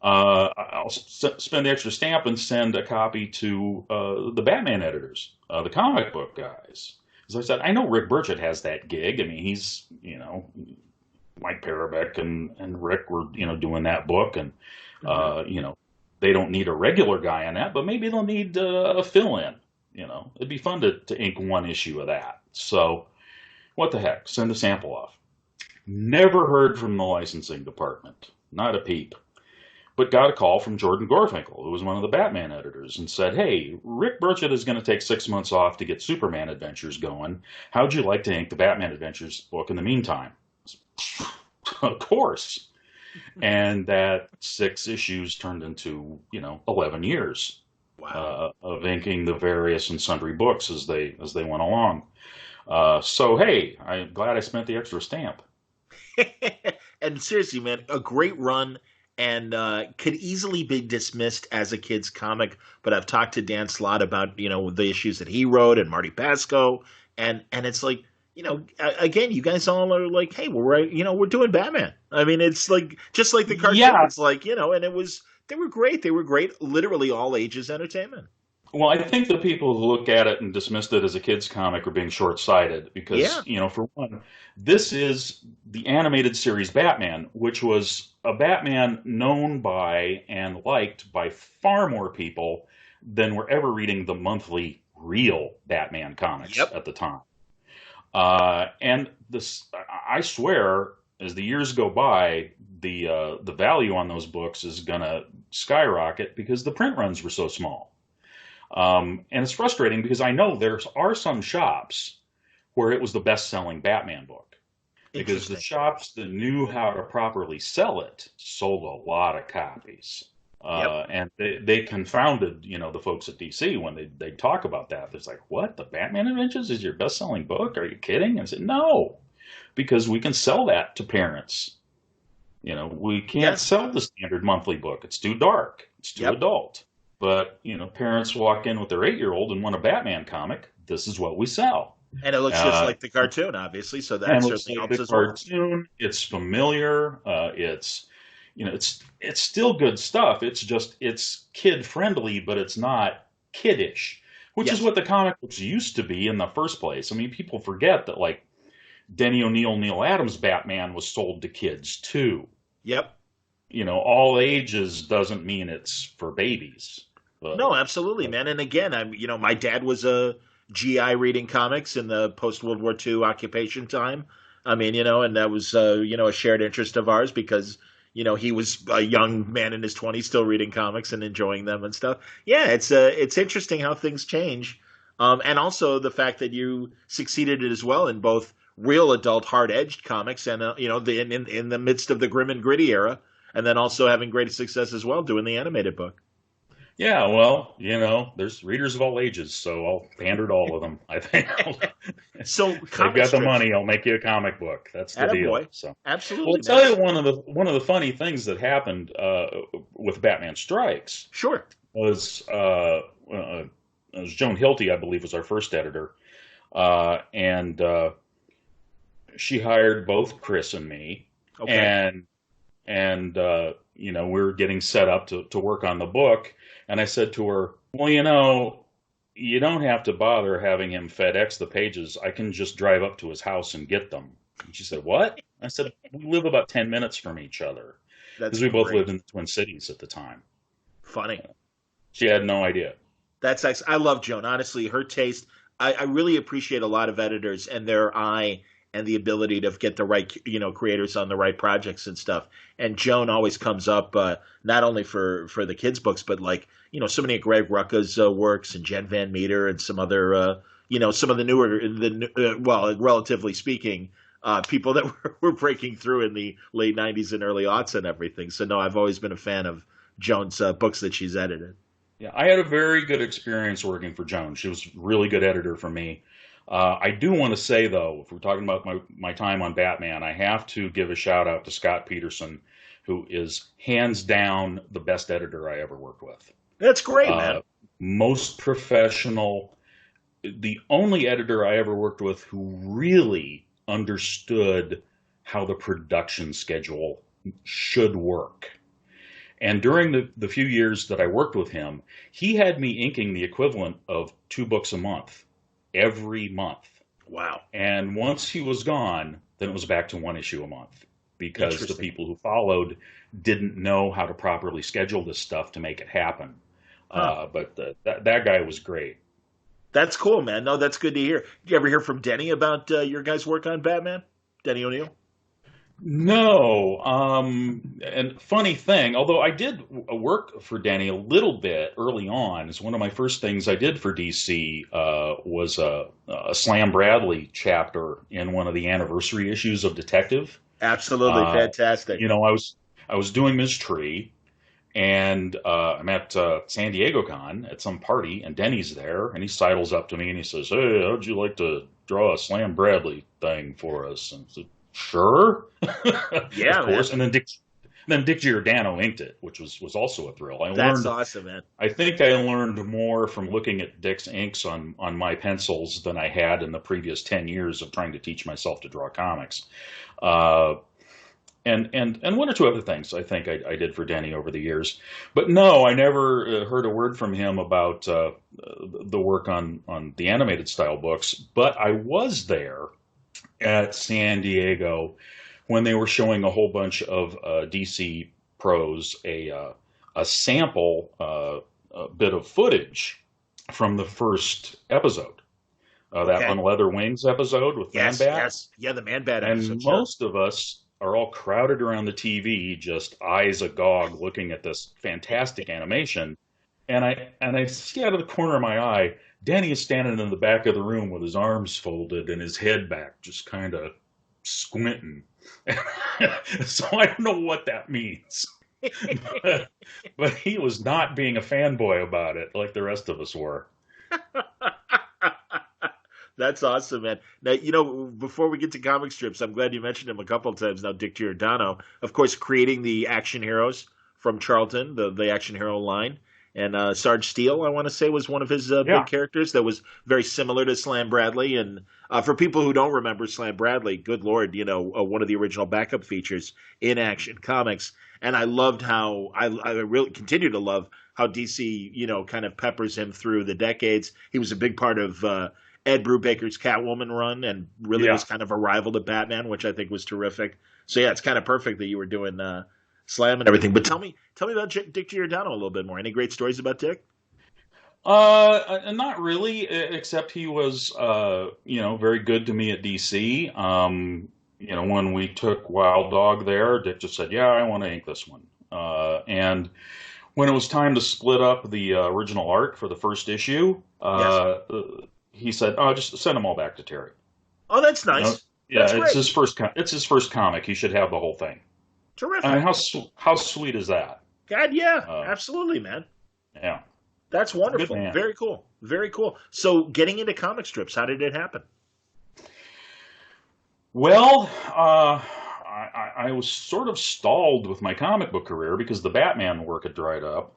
I'll spend the extra stamp and send a copy to the Batman editors, the comic book guys. As I said, I know Rick Burchett has that gig. I mean, he's, Mike Parabek and Rick were, doing that book. And, they don't need a regular guy on that, but maybe they'll need a fill-in. It'd be fun to ink one issue of that. So what the heck? Send a sample off. Never heard from the licensing department. Not a peep. But got a call from Jordan Gorfinkel, who was one of the Batman editors, and said, hey, Rick Burchett is going to take 6 months off to get Superman Adventures going. How'd you like to ink the Batman Adventures book in the meantime? Of course. And that 6 issues turned into, 11 years
Wow.
of inking the various and sundry books as they went along. So, hey, I'm glad I spent the extra stamp.
And seriously, man, a great run and could easily be dismissed as a kid's comic. But I've talked to Dan Slott about the issues that he wrote and Marty Pasco, and it's like again, you guys all are like, hey, we're doing Batman. I mean, it's like just like the cartoon.
Yeah.
It's like and they were great. They were great, literally all ages entertainment.
Well, I think the people who look at it and dismissed it as a kid's comic are being short-sighted because,
Yeah.
for one, this is the animated series Batman, which was a Batman known by and liked by far more people than were ever reading the monthly real Batman comics
Yep.
at the time. And this, I swear, as the years go by, the value on those books is gonna skyrocket because the print runs were so small. And it's frustrating because I know there are some shops where it was the best-selling Batman book because the
Interesting.
shops that knew how to properly sell it sold a lot of copies.
Yep.
And they confounded, the folks at DC when they talk about that. It's like, what? The Batman Adventures is your best-selling book? Are you kidding? And I said, no. because we can sell that to parents. We can't
Yeah.
sell the standard monthly book. It's too dark. It's too
Yep.
adult. But, parents walk in with their 8-year-old and want a Batman comic. This is what we sell.
And it looks just
Uh,
like the cartoon, obviously, so that
and it looks
certainly
like
helps
the
as well.
cartoon. It's familiar. It's still good stuff. It's kid friendly, but it's not kiddish, which is
Yes.
what the comic books used to be in the first place. I mean, people forget that like Denny O'Neil, Neil Adams Batman was sold to kids too.
Yep.
All ages doesn't mean it's for babies. But,
No, absolutely,
but
man. And again, my dad was a GI reading comics in the post World War II occupation time. I mean, and that was, a shared interest of ours because, he was a young man in his 20s still reading comics and enjoying them and stuff. Yeah, it's interesting how things change. And also the fact that you succeeded as well in both real adult hard edged comics and, in the midst of the grim and gritty era. And then also having great success as well doing the animated book.
yeah, well, there's readers of all ages, so I'll pander to all of them. I think
So
if they've
comic
got the
strips,
money, I'll make you a comic book. That's the deal.
attaboy.
So, well, I'll
Absolutely, man.
tell you one of the funny things that happened with Batman Strikes
Sure.
was it was Joan Hilty, I believe, was our first editor, and she hired both Chris and me,
Okay.
and we were getting set up to work on the book, and I said to her, well, you don't have to bother having him FedEx the pages. I can just drive up to his house and get them. And she said, what? I said, we live about 10 minutes from each other
That's
because we both
great.
lived in the Twin Cities at the time.
Funny.
She had no idea.
That's I love Joan. Honestly, her taste. I really appreciate a lot of editors and their eye and the ability to get the right creators on the right projects and stuff. And Joan always comes up not only for the kids books, but like so many of Greg Rucka's works and Jen Van Meter and some other some of the newer well, relatively speaking. People that were breaking through in the late '90s and early aughts and everything. So no, I've always been a fan of Joan's books that she's edited.
Yeah, I had a very good experience working for Joan. She was a really good editor for me. I do want to say, though, if we're talking about my time on Batman, I have to give a shout out to Scott Peterson, who is hands down the best editor I ever worked with.
That's great, man.
Uh, Most professional, the only editor I ever worked with who really understood how the production schedule should work. And during the few years that I worked with him, he had me inking the equivalent of 2 books a month, every month.
Wow.
And once he was gone, then it was back to 1 issue a month because the
Interesting.
people who followed didn't know how to properly schedule this stuff to make it happen.
Huh.
But that guy was great.
That's cool, man. No, that's good to hear. Did you ever hear from Denny about your guys' work on Batman? Denny O'Neil?
No, and funny thing, although I did work for Danny a little bit early on, is one of my first things I did for DC was a Slam Bradley chapter in one of the anniversary issues of Detective.
Absolutely
Uh,
fantastic.
I was doing Ms. Tree, and I'm at San Diego Con at some party, and Denny's there, and he sidles up to me and he says, "Hey, how'd you like to draw a Slam Bradley thing for us?" And I said, "Sure."
Yeah,
Of
man.
course. And then Dick Giordano inked it, which was also a thrill.
That's awesome, man.
I think I learned more from looking at Dick's inks on my pencils than I had in the previous 10 years of trying to teach myself to draw comics. Uh, and one or two other things I think I did for Denny over the years. But no, I never heard a word from him about the work on the animated style books. But I was there at San Diego when they were showing a whole bunch of DC pros a sample a bit of footage from the first episode, that
Okay.
On Leather Wings episode with Man
Yes,
Bat.
yes. Yeah, the Man Bat
And
episode, sure.
most of us are all crowded around the TV, just eyes agog, looking at this fantastic animation. And I see out of the corner of my eye, Danny is standing in the back of the room with his arms folded and his head back, just kind of squinting. So I don't know what that means. But he was not being a fanboy about it like the rest of us were.
That's awesome, man. Now, before we get to comic strips, I'm glad you mentioned him a couple of times now, Dick Giordano. Of course, creating the action heroes from Charlton, the action hero line. And Sarge Steele, I want to say, was one of his big
Yeah.
characters that was very similar to Slam Bradley. And for people who don't remember Slam Bradley, good Lord, one of the original backup features in Action Comics. And I loved how I really continue to love how DC, kind of peppers him through the decades. He was a big part of Ed Brubaker's Catwoman run, and really
Yeah.
was kind of a rival to Batman, which I think was terrific. So yeah, it's kind of perfect that you were doing Slam and everything. But tell me about Dick Giordano a little bit more. Any great stories about Dick?
Not really, except he was, very good to me at DC. When we took Wild Dog there, Dick just said, "Yeah, I want to ink this one." And when it was time to split up the original art for the first issue,
Yes.
he said, "Oh, just send them all back to Terry."
Oh, that's
You know,
nice.
yeah,
That's great.
it's his first comic. He should have the whole thing. I mean,
Terrific.
how sweet is that?
God, yeah,
Uh,
absolutely, man.
yeah,
That's
good
wonderful.
man.
Very cool. Very cool. So, getting into comic strips, how did it happen?
Well, I was sort of stalled with my comic book career because the Batman work had dried up.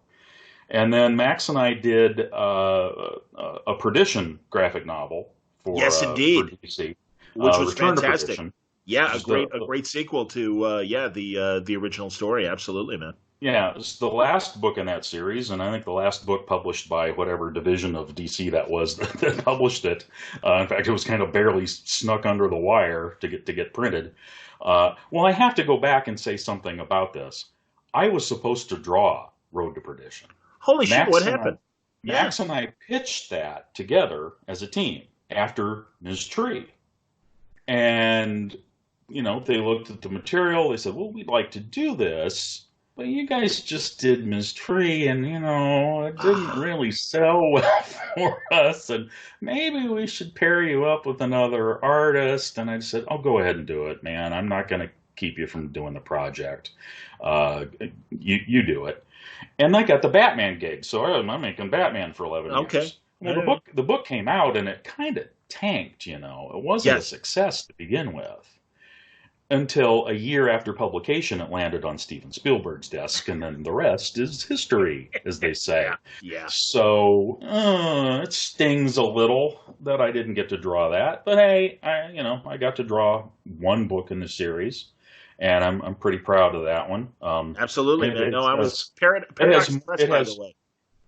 And then Max and I did a Perdition graphic novel
Yes,
for
indeed,
DC,
which was
Return to
fantastic.
Perdition,
Yeah,
which
a
is
great sequel to the original story. Absolutely, man.
yeah, it's the last book in that series, and I think the last book published by whatever division of DC that was that published it. In fact, it was kind of barely snuck under the wire to get printed. Well, I have to go back and say something about this. I was supposed to draw Road to Perdition.
Holy shit! What
Max and I,
happened? Yeah.
Max and I pitched that together as a team after Ms. Tree. And, they looked at the material. They said, well, we'd like to do this, but you guys just did Ms. Tree, and, it didn't
Ah,
really sell well for us. And maybe we should pair you up with another artist. And I said, oh, go ahead and do it, man. I'm not going to keep you from doing the project. Uh, you do it. And I got the Batman gig, so I'm making Batman for 11
okay.
years. Well, the book came out and it kind of tanked. It wasn't a
Yes.
success to begin with until a year after publication. It landed on Steven Spielberg's desk, and then the rest is history, as they say.
Yeah. Yeah.
So it stings a little that I didn't get to draw that, but hey, I got to draw one book in the series, and I'm pretty proud of that one.
Absolutely,
It,
man. No,
it
I
has
was
it
Paradox
has
Press,
it
by the
has
way.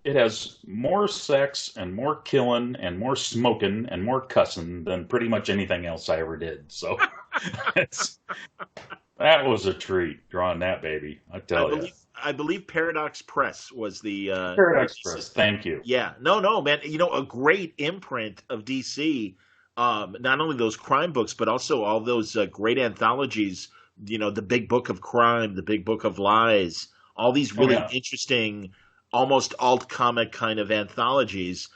it has more sex and more killing and more smoking and more cussing than pretty much anything else I ever did. So it's, that was a treat drawing that baby, I
I
tell you.
believe I believe Paradox Press was the
Paradise
DC.
Express, thank you.
Yeah, no, man. A great imprint of DC. Not only those crime books, but also all those great anthologies. The Big Book of Crime, the Big Book of Lies. All these
Oh
really
yeah,
interesting, almost alt comic kind of anthologies.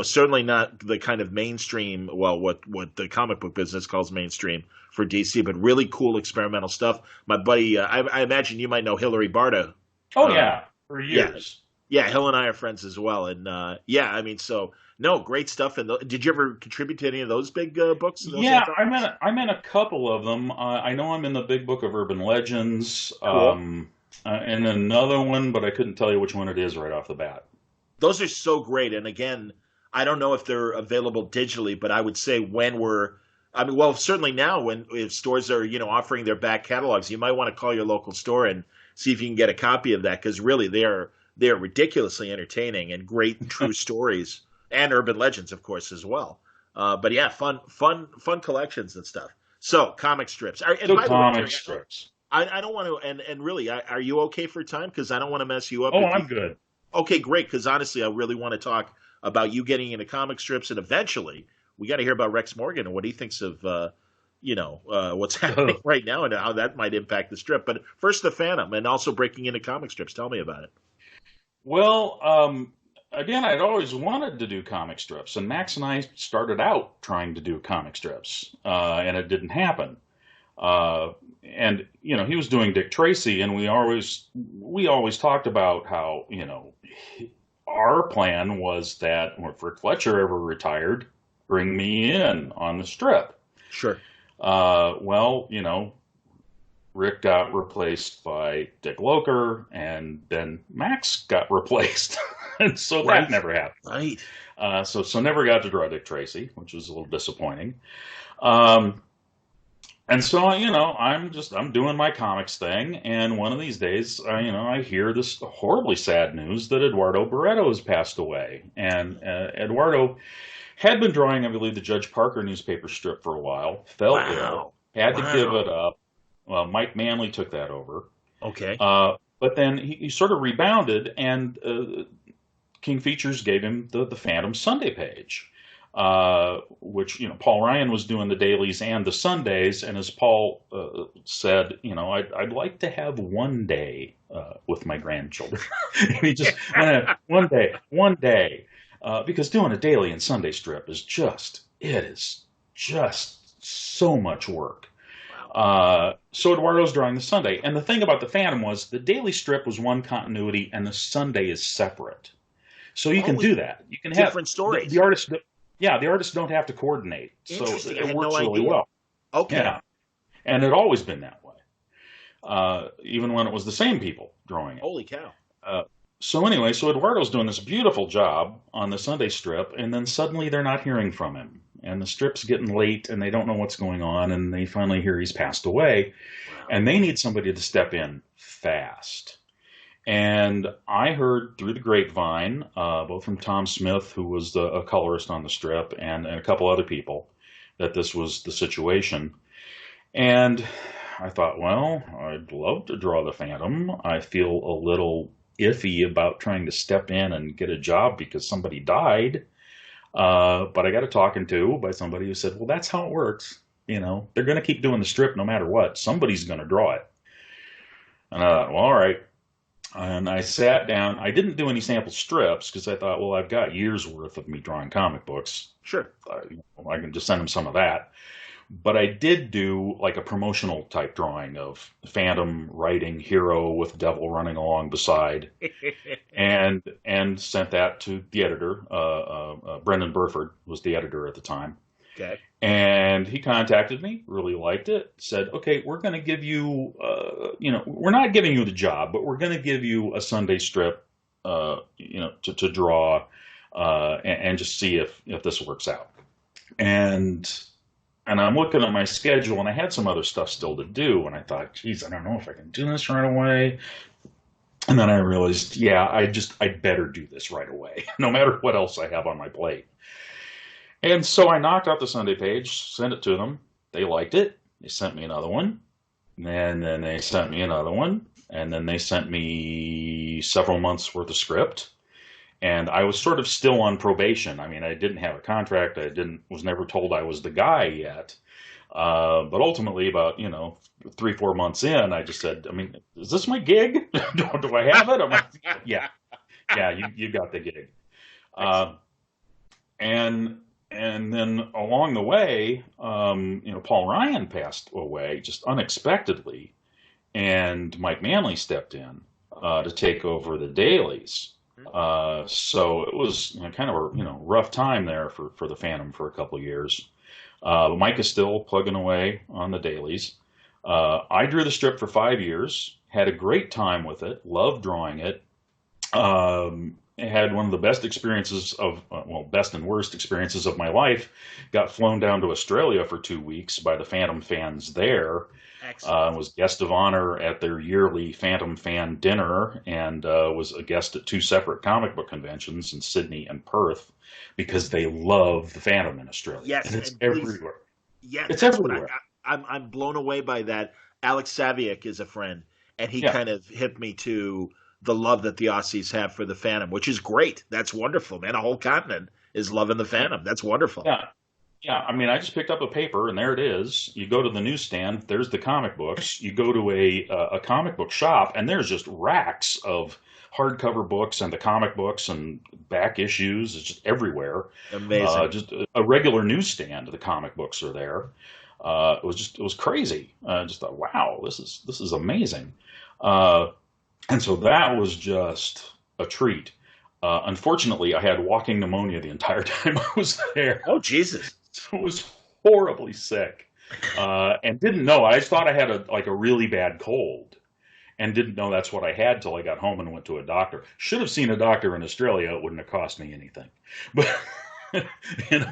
Certainly not the kind of mainstream. Well, what the comic book business calls mainstream for DC, but really cool experimental stuff. My buddy, I imagine you might know Hillary Barta.
oh
Uh,
yeah, for
yeah,
years.
yeah, Hill and I are friends as well, and yeah, I mean, so no, great stuff. And did you ever contribute to any of those big books, those
Yeah,
anthologies?
I'm in a couple of them. I know I'm in the Big Book of Urban Legends,
Cool.
and another one, but I couldn't tell you which one it is right off the bat.
Those are so great. And again, I don't know if they're available digitally, but I would say I mean, well, certainly now when if stores are offering their back catalogs, you might want to call your local store and see if you can get a copy of that because really they are ridiculously entertaining and great true stories and urban legends, of course, as well. But yeah, fun collections and stuff. So comic strips. And
So
by the way,
comic
Terry,
strips.
I don't want to. And really, are you okay for time? Because I don't want to mess you up
Oh,
if you.
I'm good.
Okay, great. Because honestly, I really want to talk about you getting into comic strips, and eventually, we got to hear about Rex Morgan and what he thinks of, what's happening right now and how that might impact the strip. But first, the Phantom, and also breaking into comic strips. Tell me about it.
Well, again, I'd always wanted to do comic strips, and Max and I started out trying to do comic strips, and it didn't happen. And he was doing Dick Tracy, and we always talked about how our plan was that when Fritz Fletcher ever retired, bring me in on the strip.
Sure.
Well, Rick got replaced by Dick Loker, and then Max got replaced, and so that
Right.
never happened.
Right.
So never got to draw Dick Tracy, which was a little disappointing. Um, and so I'm doing my comics thing, and one of these days, I hear this horribly sad news that Eduardo Barreto has passed away, and Eduardo had been drawing, I believe, the Judge Parker newspaper strip for a while, fell ill,
Wow.
had to give
Wow.
it up. Well, Mike Manley took that over.
Okay.
But then he sort of rebounded, and King Features gave him the Phantom Sunday page, which, Paul Ryan was doing the dailies and the Sundays. And as Paul said, I'd like to have one day with my grandchildren. He just, one day. Because doing a daily and Sunday strip it is just so much work. So Eduardo's drawing the Sunday. And the thing about the Phantom was the daily strip was one continuity and the Sunday is separate. So you can do that. You can have
Different stories.
the artists. Yeah, the artists don't have to coordinate. So
Interesting. I
it
had
works
no
really
idea.
well.
Okay.
Yeah. And it always been that way. Even when it was the same people drawing it.
Holy cow.
So anyway, so Eduardo's doing this beautiful job on the Sunday strip, and then suddenly they're not hearing from him. And the strip's getting late, and they don't know what's going on, and they finally hear he's passed away.
Wow.
And they need somebody to step in fast. And I heard through the grapevine, both from Tom Smith, who was a colorist on the strip, and a couple other people, that this was the situation. And I thought, well, I'd love to draw the Phantom. I feel a little iffy about trying to step in and get a job because somebody died. But I got a talking to by somebody who said, well, that's how it works. They're going to keep doing the strip no matter what. Somebody's going to draw it. And I thought, well, all right. And I sat down. I didn't do any sample strips because I thought, well, I've got years worth of me drawing comic books.
Sure.
I can just send them some of that. But I did do like a promotional type drawing of Phantom riding hero with Devil running along beside, and sent that to the editor. Brendan Burford was the editor at the time.
Okay.
And he contacted me, really liked it, said, okay, we're going to give you, we're not giving you the job, but we're going to give you a Sunday strip, to draw, and just see if this works out. And I'm looking at my schedule, and I had some other stuff still to do, and I thought, geez, I don't know if I can do this right away. And then I realized, yeah, I'd better do this right away, no matter what else I have on my plate. And so I knocked out the Sunday page, sent it to them. They liked it. They sent me another one. And then they sent me another one. And then they sent me several months worth of script. And I was sort of still on probation. I mean, I didn't have a contract. Was never told I was the guy yet. But ultimately, about 3-4 months in, I just said, I mean, is this my gig? do I have it? I'm like, yeah, you got the gig. And then along the way, Paul Ryan passed away just unexpectedly, and Mike Manley stepped in to take over the dailies. So it was kind of a rough time there for the Phantom for a couple of years. Mike is still plugging away on the dailies. I drew the strip for 5 years, had a great time with it, loved drawing it. Had one of the best experiences best and worst experiences of my life. Got flown down to Australia for 2 weeks by the Phantom fans there.
Excellent.
Was guest of honor at their yearly Phantom fan dinner, and was a guest at 2 separate comic book conventions in Sydney and Perth, because they love the Phantom in Australia.
Yes,
and it's
and please,
everywhere.
yeah,
It's
that's what
everywhere.
I'm blown away by that. Alex Saviak is a friend, and he
Yeah.
kind of hit me to the love that the Aussies have for the Phantom, which is great. That's wonderful, man. A whole continent is loving the Phantom. That's wonderful.
Yeah. Yeah, I mean, I just picked up a paper, and there it is. You go to the newsstand, there's the comic books. You go to a comic book shop, and there's just racks of hardcover books and the comic books and back issues. It's just everywhere.
Amazing.
Just a regular newsstand. The comic books are there. It was crazy. I just thought, wow, this is amazing. And so that was just a treat. Unfortunately, I had walking pneumonia the entire time I was there.
Oh, Jesus.
So I was horribly sick, and didn't know. I just thought I had a really bad cold, and didn't know that's what I had till I got home and went to a doctor. Should have seen a doctor in Australia. It wouldn't have cost me anything. But we
Yeah,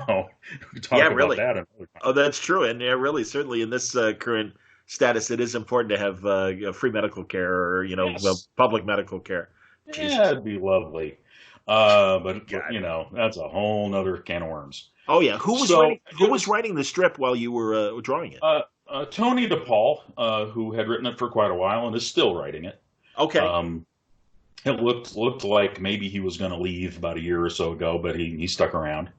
talk about
really.
that another
Oh,
time.
that's true. And yeah, really, certainly in this current status, it is important to have free medical care or,
Yes,
public medical care.
yeah,
Jesus.
it'd be lovely. But
God.
that's a whole nother can of worms.
Oh, yeah.
So
Who
it
was
was
writing the strip while you were drawing it?
Tony DePaul, who had written it for quite a while and is still writing it.
Okay.
Um, it looked like maybe he was going to leave about a year or so ago, but he stuck around.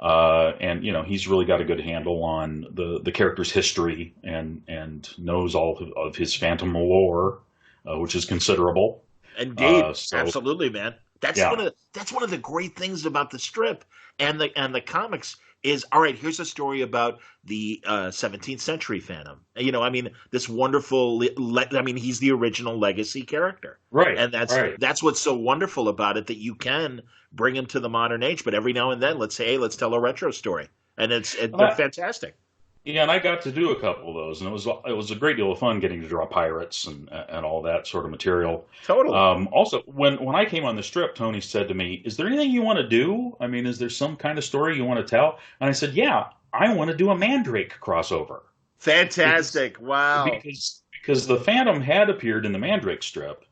And he's really got a good handle on the character's history and knows all of his Phantom lore, which is considerable.
Indeed,
So
absolutely, man.
yeah,
That's one of the great things about the strip and the comics is all right. Here's a story about the 17th century Phantom. I mean, this wonderful. I mean, he's the original legacy character,
right,
and
right.
that's what's so wonderful about it that you can bring him to the modern age. But every now and then, let's say, hey, let's tell a retro story, and they're fantastic.
Yeah, and I got to do a couple of those, and it was a great deal of fun getting to draw pirates and all that sort of material.
Totally
Also, when I came on the strip, Tony said to me, "Is there anything you want to do? I mean, is there some kind of story you want to tell?" And I said, "Yeah, I want to do a Mandrake crossover because
fantastic. Wow.
because the Phantom had appeared in the Mandrake strip,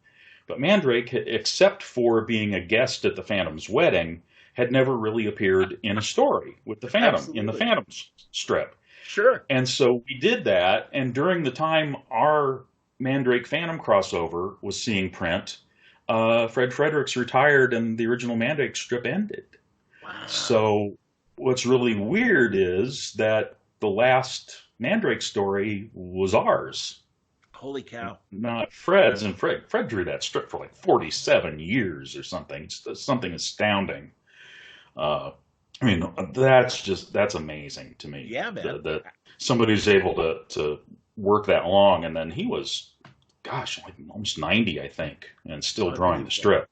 but Mandrake, except for being a guest at the Phantom's wedding, had never really appeared in a story with the Phantom in the
Absolutely.
Phantom's strip."
Sure.
And so we did that, and during the time our Mandrake Phantom crossover was seeing print, Fred Fredericks retired and the original Mandrake strip ended.
Wow.
So what's really weird is that the last Mandrake story was ours,
Holy cow.
not Fred's. And Fred drew that strip for like 47 years or something. It's something astounding. Uh, I mean, that's amazing to me
Yeah, man.
that somebody's able to work that long, and then he was, gosh, like almost 90, I think, and still drawing the
Unbelievable.
strip.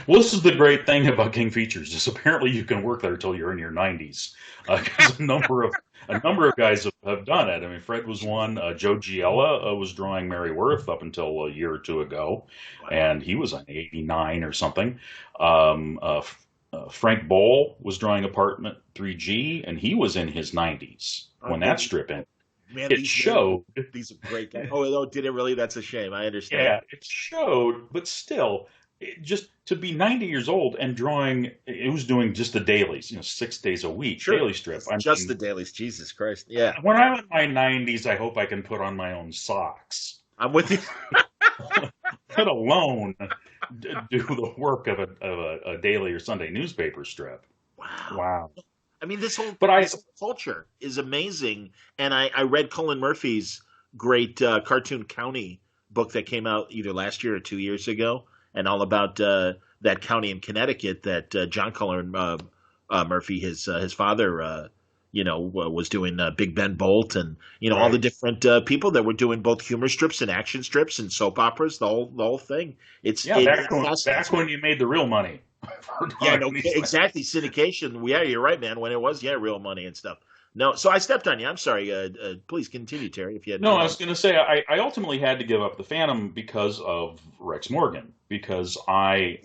Well, this is the great thing about King Features is apparently you can work there till you're in your 90s, because a number of guys have done it. I mean, Fred was one. Joe Giella was drawing Mary Worth up until a year or two ago,
Wow.
and he was on 89 or something. Frank Boll was drawing Apartment 3G, and he was in his 90s when that strip
Unbelievable.
ended.
Man,
It showed,
these are great guys. Oh, no, did it really? That's a shame. I understand.
yeah, it showed, but still, just to be 90 years old and drawing, it was doing just the dailies, 6 days a week,
Sure.
daily strip. I
Just the
mean,
dailies. Jesus Christ. Yeah.
when I'm in my 90s, I hope I can put on my own socks,
I'm with you.
let alone do the work of a daily or Sunday newspaper strip.
Wow.
Wow.
I mean,
But I,
this whole culture is amazing. And I read Cullen Murphy's great Cartoon County book that came out either last year or 2 years ago, and all about that county in Connecticut that John Cullen Murphy, his father, was doing Big Ben Bolt, and all the
right.
different people that were doing both humor strips and action strips and soap operas, the whole thing.
Yeah,
It
back
fascinates me.
when you made the real money for
Yeah,
drawing
no,
these things.
exactly. Syndication. Yeah, you're right, man. When it was, yeah, real money and stuff. No, so I stepped on you. I'm sorry. Please continue, Terry. If you had,
No, I was going to say I ultimately had to give up the Phantom because of Rex Morgan. Because I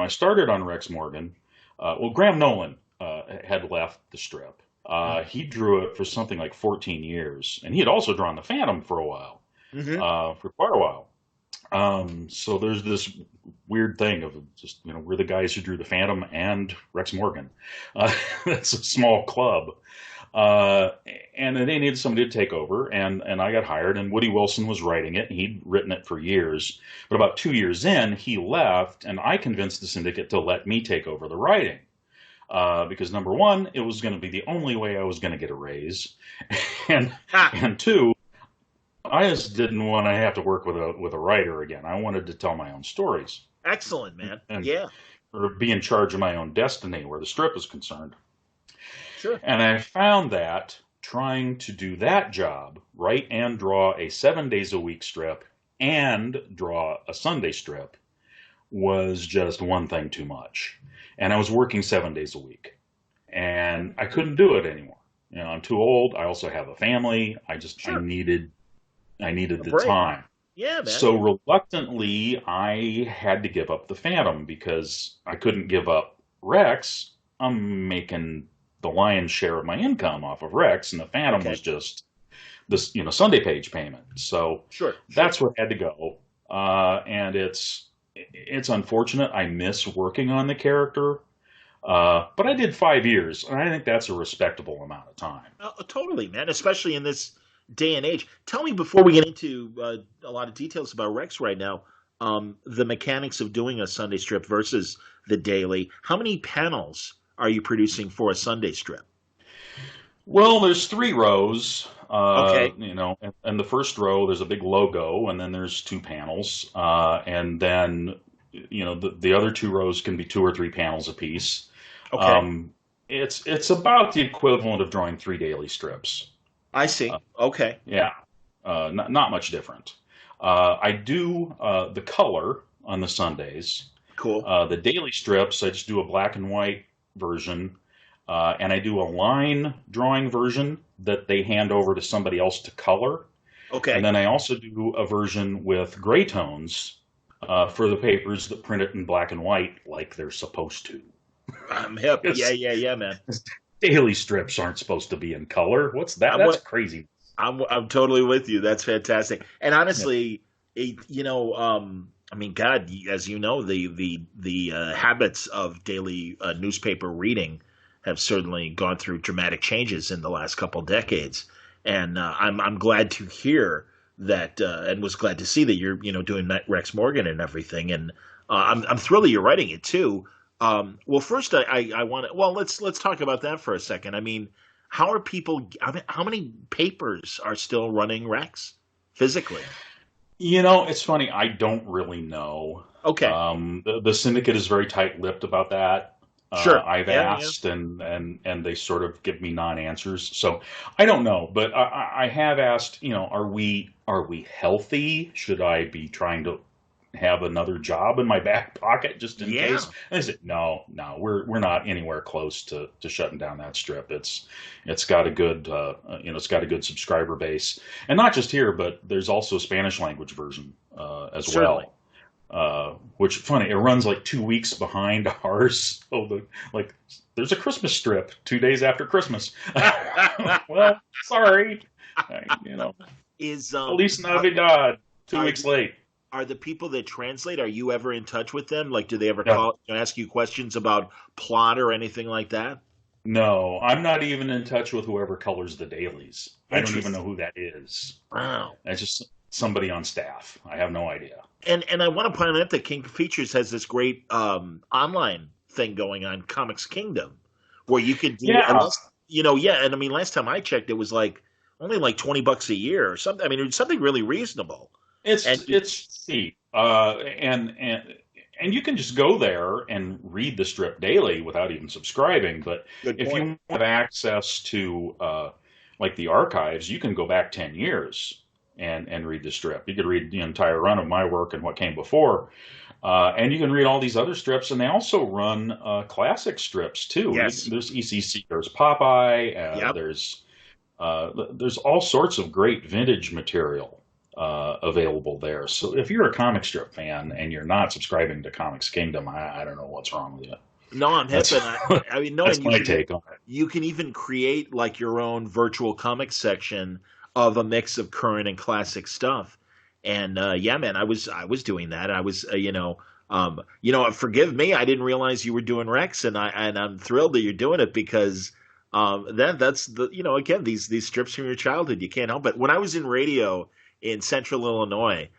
started on Rex Morgan. Well, Graham Nolan had left the strip. He drew it for something like 14 years, and he had also drawn the Phantom for a while,
hmm
for quite a while. So there's this weird thing of just we're the guys who drew the Phantom and Rex Morgan. That's a small club. Uh, and they needed somebody to take over, and I got hired, and Woody Wilson was writing it, and he'd written it for years. But about 2 years in, he left, and I convinced the syndicate to let me take over the writing. Because number one, it was going to be the only way I was going to get a raise, and
Ha!
and two, I just didn't want to have to work with a writer again. I wanted to tell my own stories
Excellent, man.
and
Yeah,
or be in charge of my own destiny where the strip is concerned.
sure.
And I found that trying to do that job, write and draw a 7 days a week strip and draw a Sunday strip, was just one thing too much. And I was working 7 days a week, and I couldn't do it anymore. I'm too old. I also have a family.
Sure.
I needed
A
the
break.
time.
Yeah, man.
So reluctantly, I had to give up the Phantom because I couldn't give up Rex. I'm making the lion's share of my income off of Rex, and the Phantom
Okay.
was just this, Sunday page payment. So
Sure. Sure.
that's where I had to go. And it's unfortunate. I miss working on the character, but I did 5 years, and I think that's a respectable amount of time.
Totally, man. Especially in this day and age. Tell me before we get into a lot of details about Rex right now, the mechanics of doing a Sunday strip versus the daily. How many panels are you producing for a Sunday strip?
Well, there's 3 rows,
Okay.
and the first row there's a big logo, and then there's 2 panels, and then the other 2 rows can be 2 or 3 panels apiece.
Okay.
Um, it's about the equivalent of drawing 3 daily strips.
I
Uh,
see. Okay.
yeah, not much different. I do the color on the Sundays.
Cool.
The daily strips, I just do a black and white version, and I do a line drawing version that they hand over to somebody else to color. And
Okay.
then I also do a version with gray tones for the papers that print it in black and white like they're supposed to.
I'm hip. Yeah,
'Cause
yeah, yeah, man.
daily strips aren't supposed to be in color. What's that?
I'm
That's
what
crazy.
I'm totally with you. That's fantastic. And
Yeah.
honestly, I mean, God, as you know, the habits of daily newspaper reading have certainly gone through dramatic changes in the last couple decades. And I'm glad to hear that, and was glad to see that you're doing Rex Morgan and everything. And I'm thrilled that you're writing it too. Well, first I want to. Well, let's talk about that for a second. I mean, how are people? I mean, how many papers are still running Rex physically?
It's funny. I don't really know.
Okay,
The syndicate is very tight-lipped about that.
sure.
I've
Yeah, yeah.
asked, and they sort of give me non-answers. So I don't know, but I have asked. Are we healthy? Should I be trying to have another job in my back pocket just in
Yeah,
case? And I said, no, no, we're not anywhere close to shutting down that strip. It's got a good it's got a good subscriber base, and not just here, but there's also a Spanish language version as
certainly.
well. Which funny, it runs like 2 weeks behind ours. So like there's a Christmas strip 2 days after Christmas. Well, sorry, you know,
Is
Feliz
are,
Navidad. two
are
weeks late.
are the people that translate? Are you ever in touch with them? Like, do they ever
Yeah.
call ask you questions about plot or anything like that?
No, I'm not even in touch with whoever colors the dailies. I don't even know
Interesting.
who that is.
Wow.
It's just somebody on staff. I have no idea.
And I want to point out that King Features has this great online thing going on, Comics Kingdom, where you could do
Yeah,
unless yeah. And I mean, last time I checked, it was like only like $20 a year or something. I mean, it was something really reasonable. And
it's cheap, and you can just go there and read the strip daily without even subscribing. But
good
if
point.
you have access to like the archives, you can go back 10 years and read the strip. You could read the entire run of my work and what came before, and you can read all these other strips. And they also run classic strips too.
Yes.
There's ECC, there's Popeye,
Yep.
there's all sorts of great vintage material available there. So if you're a comic strip fan and you're not subscribing to Comics Kingdom, I don't know what's wrong with you.
No, I'm hip,
That's
and I mean, no,
that's
and
my take on it.
you can even create like your own virtual comic section of a mix of current and classic stuff. And yeah, man, I was doing that. I was forgive me, I didn't realize you were doing Rex, and I'm thrilled that you're doing it because that's the again these strips from your childhood, you can't help it. When I was in radio in Central Illinois,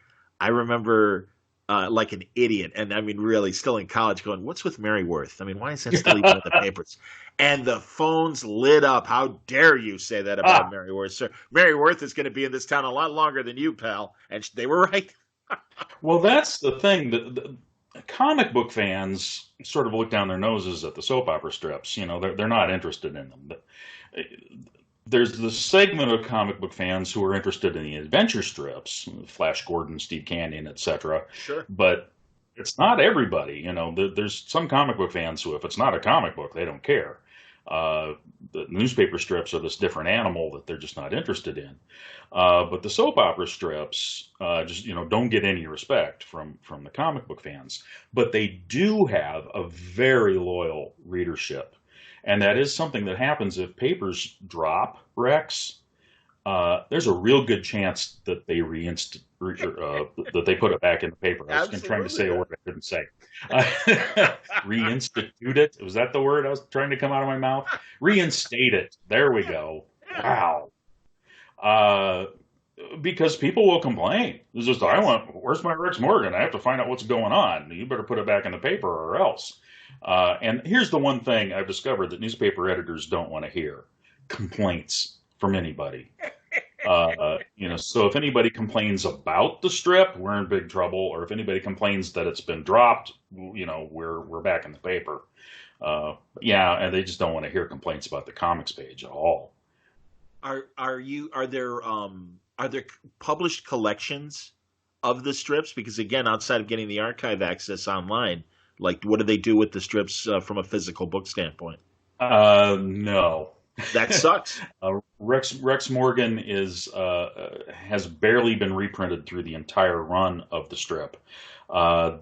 I remember like an idiot, and I mean, really, still in college, going, "What's with Mary Worth? I mean, why is that still even in the papers?" And the phones lit up. How dare you say that about
Ah,
Mary Worth, sir? Mary Worth is going to be in this town a lot longer than you, pal. And they were right.
well, that's the thing. The comic book fans sort of look down their noses at the soap opera strips. They're not interested in them. There's the segment of comic book fans who are interested in the adventure strips, Flash Gordon, Steve Canyon, etc.
Sure.
But it's not everybody. There's some comic book fans who, if it's not a comic book, they don't care. Uh, the newspaper strips are this different animal that they're just not interested in. But the soap opera strips just don't get any respect from the comic book fans. But they do have a very loyal readership, and that is something that happens if papers drop Rex. There's a real good chance that they that they put it back in the paper. I was trying to say a word I couldn't say. Reinstitute it. Was that the word I was trying to come out of my mouth? Reinstate it. There we go. Wow. Because people will complain. It's just, where's my Rex Morgan? I have to find out what's going on. You better put it back in the paper or else. And here's the one thing I've discovered that newspaper editors don't want to hear: complaints from anybody. So if anybody complains about the strip, we're in big trouble. Or if anybody complains that it's been dropped, we're back in the paper. And they just don't want to hear complaints about the comics page at all.
Are there published collections of the strips? Because again, outside of getting the archive access online, like what do they do with the strips from a physical book standpoint?
No.
That sucks.
Rex Morgan has barely been reprinted through the entire run of the strip.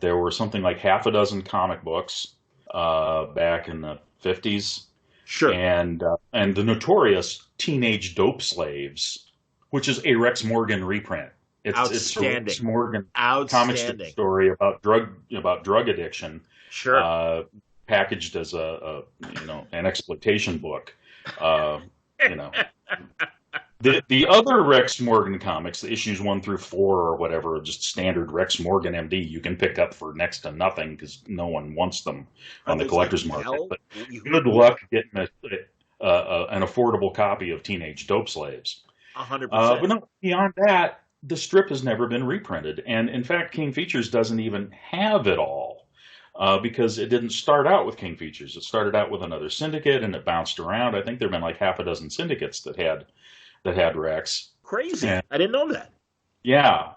There were something like half a dozen comic books back in the 50s.
Sure.
And the notorious Teenage Dope Slaves, which is a Rex Morgan reprint. It's a Rex Morgan comic strip story about drug addiction.
Sure.
Packaged as an exploitation book. The other Rex Morgan comics, the issues 1 through 4 or whatever, just standard Rex Morgan MD, you can pick up for next to nothing because no one wants them on the collector's market. But good luck getting an affordable copy of Teenage Dope Slaves.
100%.
But no, beyond that, the strip has never been reprinted, and in fact, King Features doesn't even have it all. Because it didn't start out with King Features. It started out with another syndicate, and it bounced around. I think there have been like half a dozen syndicates that had Rex.
Crazy. I didn't know that.
Yeah.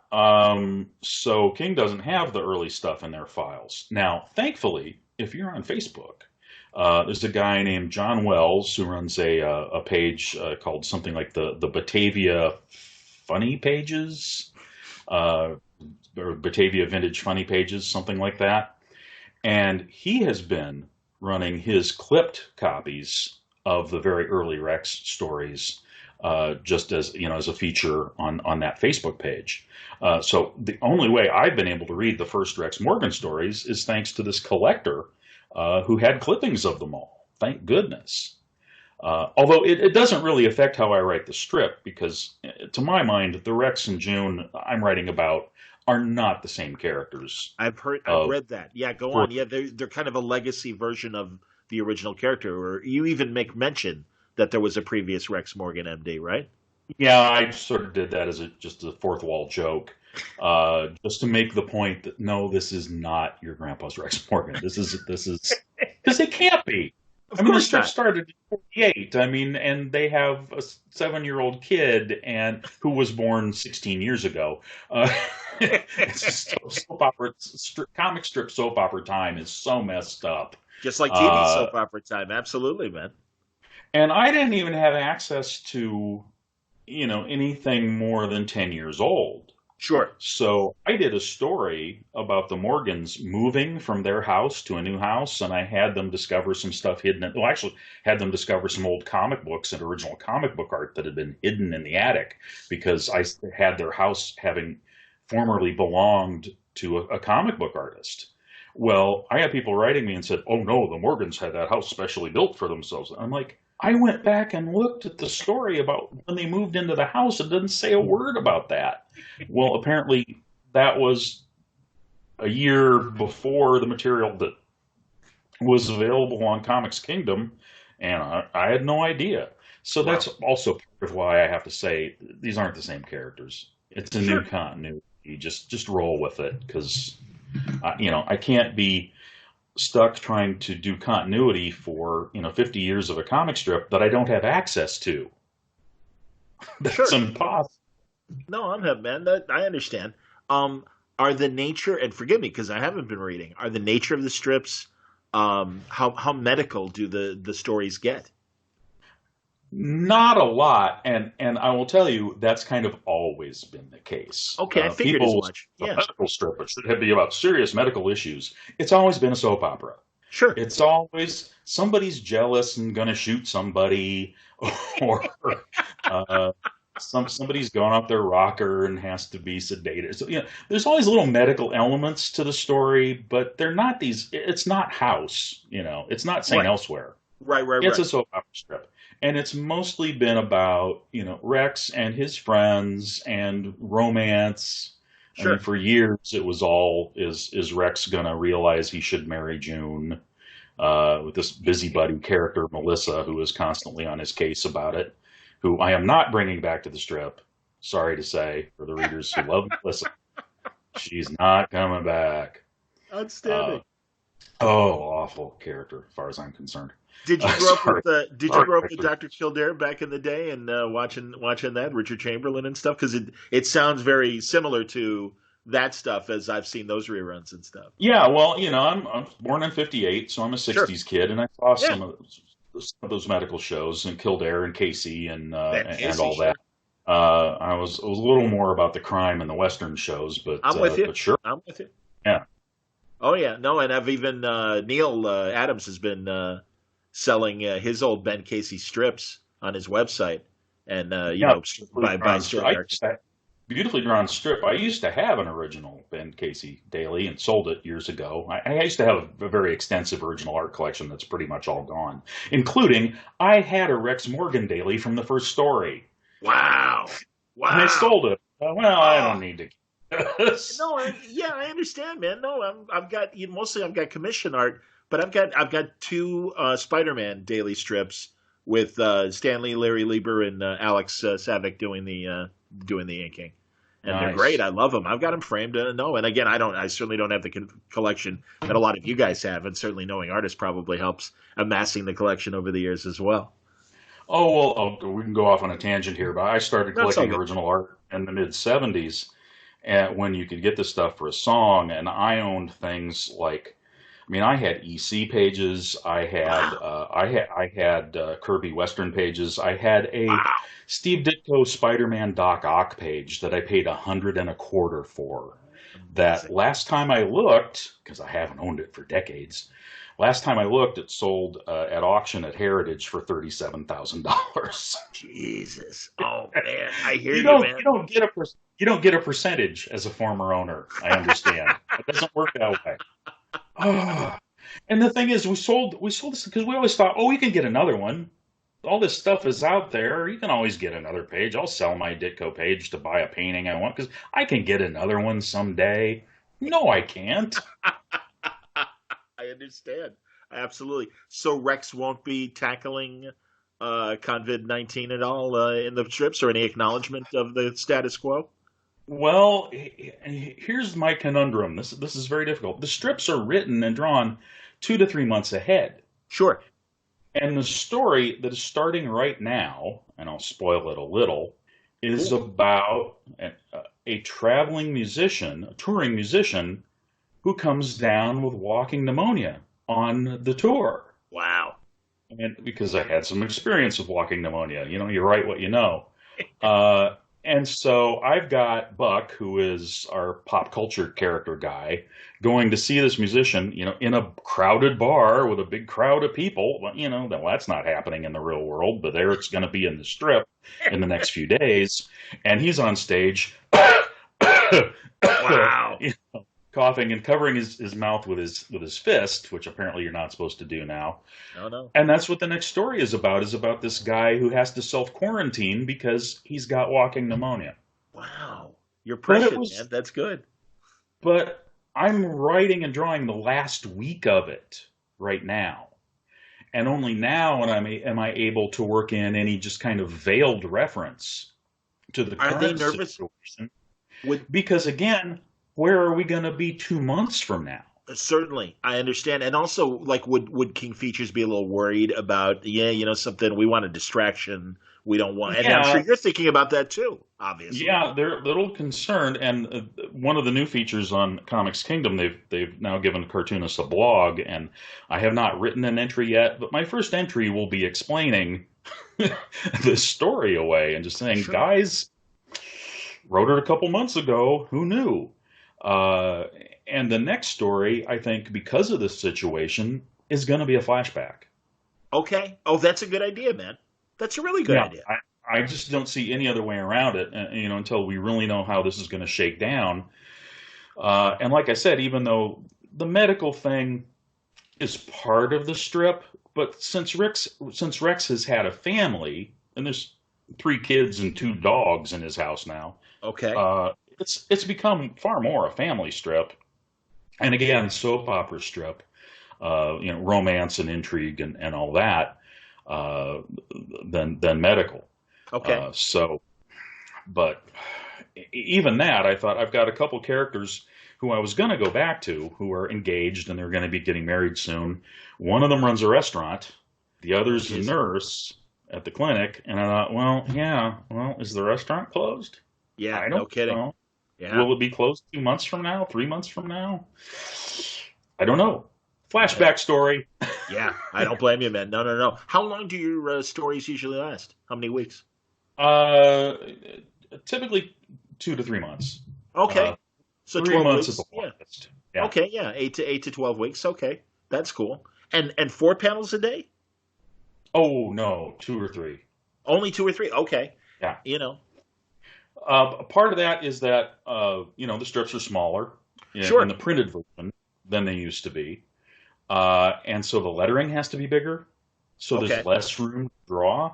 So King doesn't have the early stuff in their files. Now, thankfully, if you're on Facebook, there's a guy named John Wells who runs a page called something like the Batavia Funny Pages, or Batavia Vintage Funny Pages, something like that. And he has been running his clipped copies of the very early Rex stories, just as as a feature on that Facebook page. So the only way I've been able to read the first Rex Morgan stories is thanks to this collector who had clippings of them all. Thank goodness. Although it doesn't really affect how I write the strip, because to my mind, the Rex and June I'm writing about are not the same characters.
I've read that. Yeah, go on. Yeah, they're kind of a legacy version of the original character. Or you even make mention that there was a previous Rex Morgan MD, right?
Yeah, I sort of did that as just a fourth wall joke, just to make the point that no, this is not your grandpa's Rex Morgan. This is because it can't be. The strip started in 1948. And they have a 7-year-old kid who was born 16 years ago. It's just soap opera, comic strip soap opera time is so messed up.
Just like TV soap opera time. Absolutely, man.
And I didn't even have access to, anything more than 10 years old.
Sure.
So I did a story about the Morgans moving from their house to a new house, and I had them discover some stuff had them discover some old comic books and original comic book art that had been hidden in the attic, because I had their house having formerly belonged to a comic book artist. Well, I had people writing me and said, oh no, the Morgans had that house specially built for themselves. I'm like, I went back and looked at the story about when they moved into the house. It didn't say a word about that. Well, apparently that was a year before the material that was available on Comics Kingdom, and I had no idea. So that's also part of why I have to say these aren't the same characters. It's a new continuity. You just roll with it, because I can't be stuck trying to do continuity for 50 years of a comic strip that I don't have access to. That's impossible.
No, man. I understand. are the nature, and forgive me because I haven't been reading, are the nature of the strips, how medical do the stories get?
Not a lot, and I will tell you that's kind of always been the case.
Okay, I figured
People
as
will say
much.
a
Yeah,
medical strip, it should be about serious medical issues. It's always been a soap opera.
sure,
It's always somebody's jealous and gonna shoot somebody, or uh, somebody's gone off their rocker and has to be sedated. So, there's always little medical elements to the story, but they're not these. It's not House, it's not St.
right,
Elsewhere.
right, right,
It's
right,
a soap opera strip. And it's mostly been about, Rex and his friends and romance. I mean,
sure.
for years it was all is Rex gonna realize he should marry June? With this busybody character, Melissa, who is constantly on his case about it, who I am not bringing back to the strip. Sorry to say, for the readers who love Melissa, she's not coming back. Uh,
Outstanding.
oh, awful character, as far as I'm concerned.
Did you grow up
Sorry,
with Did you
sorry,
grow up with
Victor.
Dr. Kildare back in the day and watching that Richard Chamberlain and stuff? Because it sounds very similar to that stuff as I've seen those reruns and stuff.
Yeah, well, I'm born in '58, so I'm a
Sure.
'60s kid, and I saw
Yeah.
some of those medical shows and Kildare and Casey
Ben
and
Casey.
all
Sure.
that. I was a little more about the crime and the Western shows,
I'm with you.
but sure,
I'm with you.
yeah.
Oh yeah. No, and I've even Neil Adams has been selling his old Ben Casey strips on his website, and
Yeah, beautifully
by
drawn strip.
Story Arc.
Beautifully drawn strip. I used to have an original Ben Casey daily and sold it years ago. I used to have a very extensive original art collection that's pretty much all gone, including I had a Rex Morgan daily from the first story,
Wow.
and I
Wow.
sold it. Well, I
Oh.
don't need to keep this.
No, yeah, I understand, man. No, I've got mostly I've got commission art, but I've got two Spider-Man daily strips with Stanley, Larry Lieber, and Alex Savick doing the inking, and they're great.
Nice.
I love them. I've got them framed. No, and again, I certainly don't have the collection that a lot of you guys have, and certainly knowing artists probably helps amassing the collection over the years as well.
Oh, well, we can go off on a tangent here, but I started
That's all
collecting
good.
original art in the mid '70s, when you could get this stuff for a song, and I owned things like, I mean, I had EC pages,
Wow,
I had Kirby Western pages, I had a
wow,
Steve Ditko Spider-Man Doc Ock page that I paid 125 for. That
amazing.
last time I looked, because I haven't owned it for decades, last time I looked, it sold at auction at Heritage for $37,000.
Jesus. Oh man, I hear
You
you,
don't
man.
you don't get a you don't get a percentage as a former owner. I understand. It doesn't work that way. Oh. And the thing is, we sold this because we always thought, oh, we can get another one. All this stuff is out there. You can always get another page. I'll sell my Ditko page to buy a painting I want because I can get another one someday. No, I can't.
I understand. Absolutely. So Rex won't be tackling COVID-19 at all in the strips or any acknowledgement of the status quo?
Well, here's my conundrum. This is very difficult. The strips are written and drawn 2 to 3 months ahead.
Sure.
And the story that is starting right now, and I'll spoil it a little, is
Cool.
about a traveling musician, a touring musician, who comes down with walking pneumonia on the tour.
Wow.
And because I had some experience with walking pneumonia, you write what you know. Uh, and so I've got Buck, who is our pop culture character guy, going to see this musician, in a crowded bar with a big crowd of people. Well, that's not happening in the real world, but there it's going to be in the strip in the next few days. And he's on stage,
Wow.
coughing and covering his mouth with his fist, which apparently you're not supposed to do now.
No, no.
And that's what the next story is about this guy who has to self quarantine because he's got walking pneumonia.
Wow. You're
But it
prescient, man.
was
That's good.
but I'm writing and drawing the last week of it right now. And only now am I able to work in any just kind of veiled reference to the
Are they
current
nervous?
situation.
Would
Because again, where are we going to be 2 months from now?
Certainly, I understand, and also, like, would King Features be a little worried about? Yeah, something we want a distraction. We don't want, and I'm sure
Yeah,
you're thinking about that too, obviously.
yeah, they're a little concerned. And one of the new features on Comics Kingdom, they've now given cartoonists a blog, and I have not written an entry yet, but my first entry will be explaining this story away and just saying,
Sure.
guys, wrote it a couple months ago. Who knew? Uh, and the next story, I think, because of this situation, is going to be a flashback.
Okay. Oh, that's a good idea, man. That's a really good
Yeah,
idea.
I just don't see any other way around it, until we really know how this is going to shake down. And like I said, even though the medical thing is part of the strip, but since Rex has had a family, and there's 3 kids and 2 dogs in his house now,
Okay.
uh, it's become far more a family strip, and again, soap opera strip, romance and intrigue and all that, uh, than medical.
Okay.
So, but even that, I thought I've got a couple characters who I was going to go back to who are engaged and they're going to be getting married soon. One of them runs a restaurant, the
Oh,
other's a
jeez.
nurse at the clinic. And I thought, well, yeah, well, is the restaurant closed?
Yeah.
I
No
don't
kidding.
know.
Yeah.
Will it be closed 2 months from now, 3 months from now? I don't know.
Yeah.
Flashback story.
Yeah. I don't blame you, man. No, no, no. How long do your stories usually last? How many weeks?
Uh, Typically 2 to 3 months. Uh,
Okay. So
three
12
months at
weeks.
the
Yeah.
longest. Yeah.
Okay. Yeah. 8 to 12 weeks. Okay. That's cool. And 4 panels a day?
Oh no, 2 or 3.
Only 2 or 3? Okay.
Yeah.
You know.
Part of that is that the strips are smaller in
Sure.
the printed version than they used to be, and so the lettering has to be bigger, so there's
Okay.
less room to draw.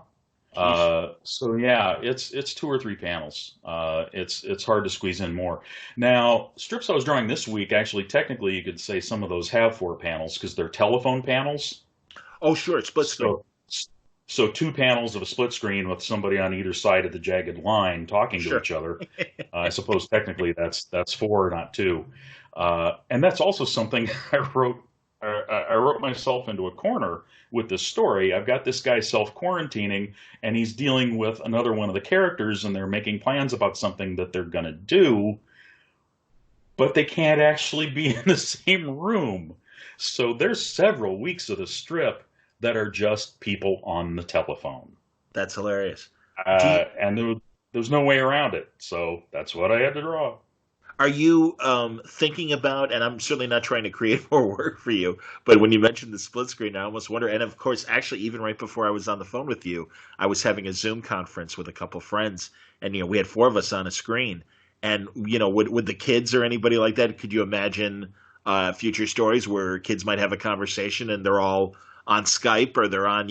Jeez.
So yeah, it's 2 or 3 panels. It's hard to squeeze in more. Now, strips I was drawing this week, actually, technically, you could say some of those have 4 panels because they're telephone panels.
Oh, sure. It's split screen.
So 2 panels of a split screen with somebody on either side of the jagged line talking to
Sure.
each other. I suppose technically that's 4, not 2. And that's also something I wrote myself into a corner with this story. I've got this guy self-quarantining, and he's dealing with another one of the characters, and they're making plans about something that they're going to do, but they can't actually be in the same room. So there's several weeks of the strip that are just people on the telephone.
That's hilarious. Do you,
And there's no way around it. So that's what I had to draw.
are you thinking about, and I'm certainly not trying to create more work for you, but when you mentioned the split screen, I almost wonder, and of course, actually, even right before I was on the phone with you, I was having a Zoom conference with a couple friends, and, we had 4 of us on a screen. And, would the kids or anybody like that, could you imagine future stories where kids might have a conversation and they're all on Skype or they're on,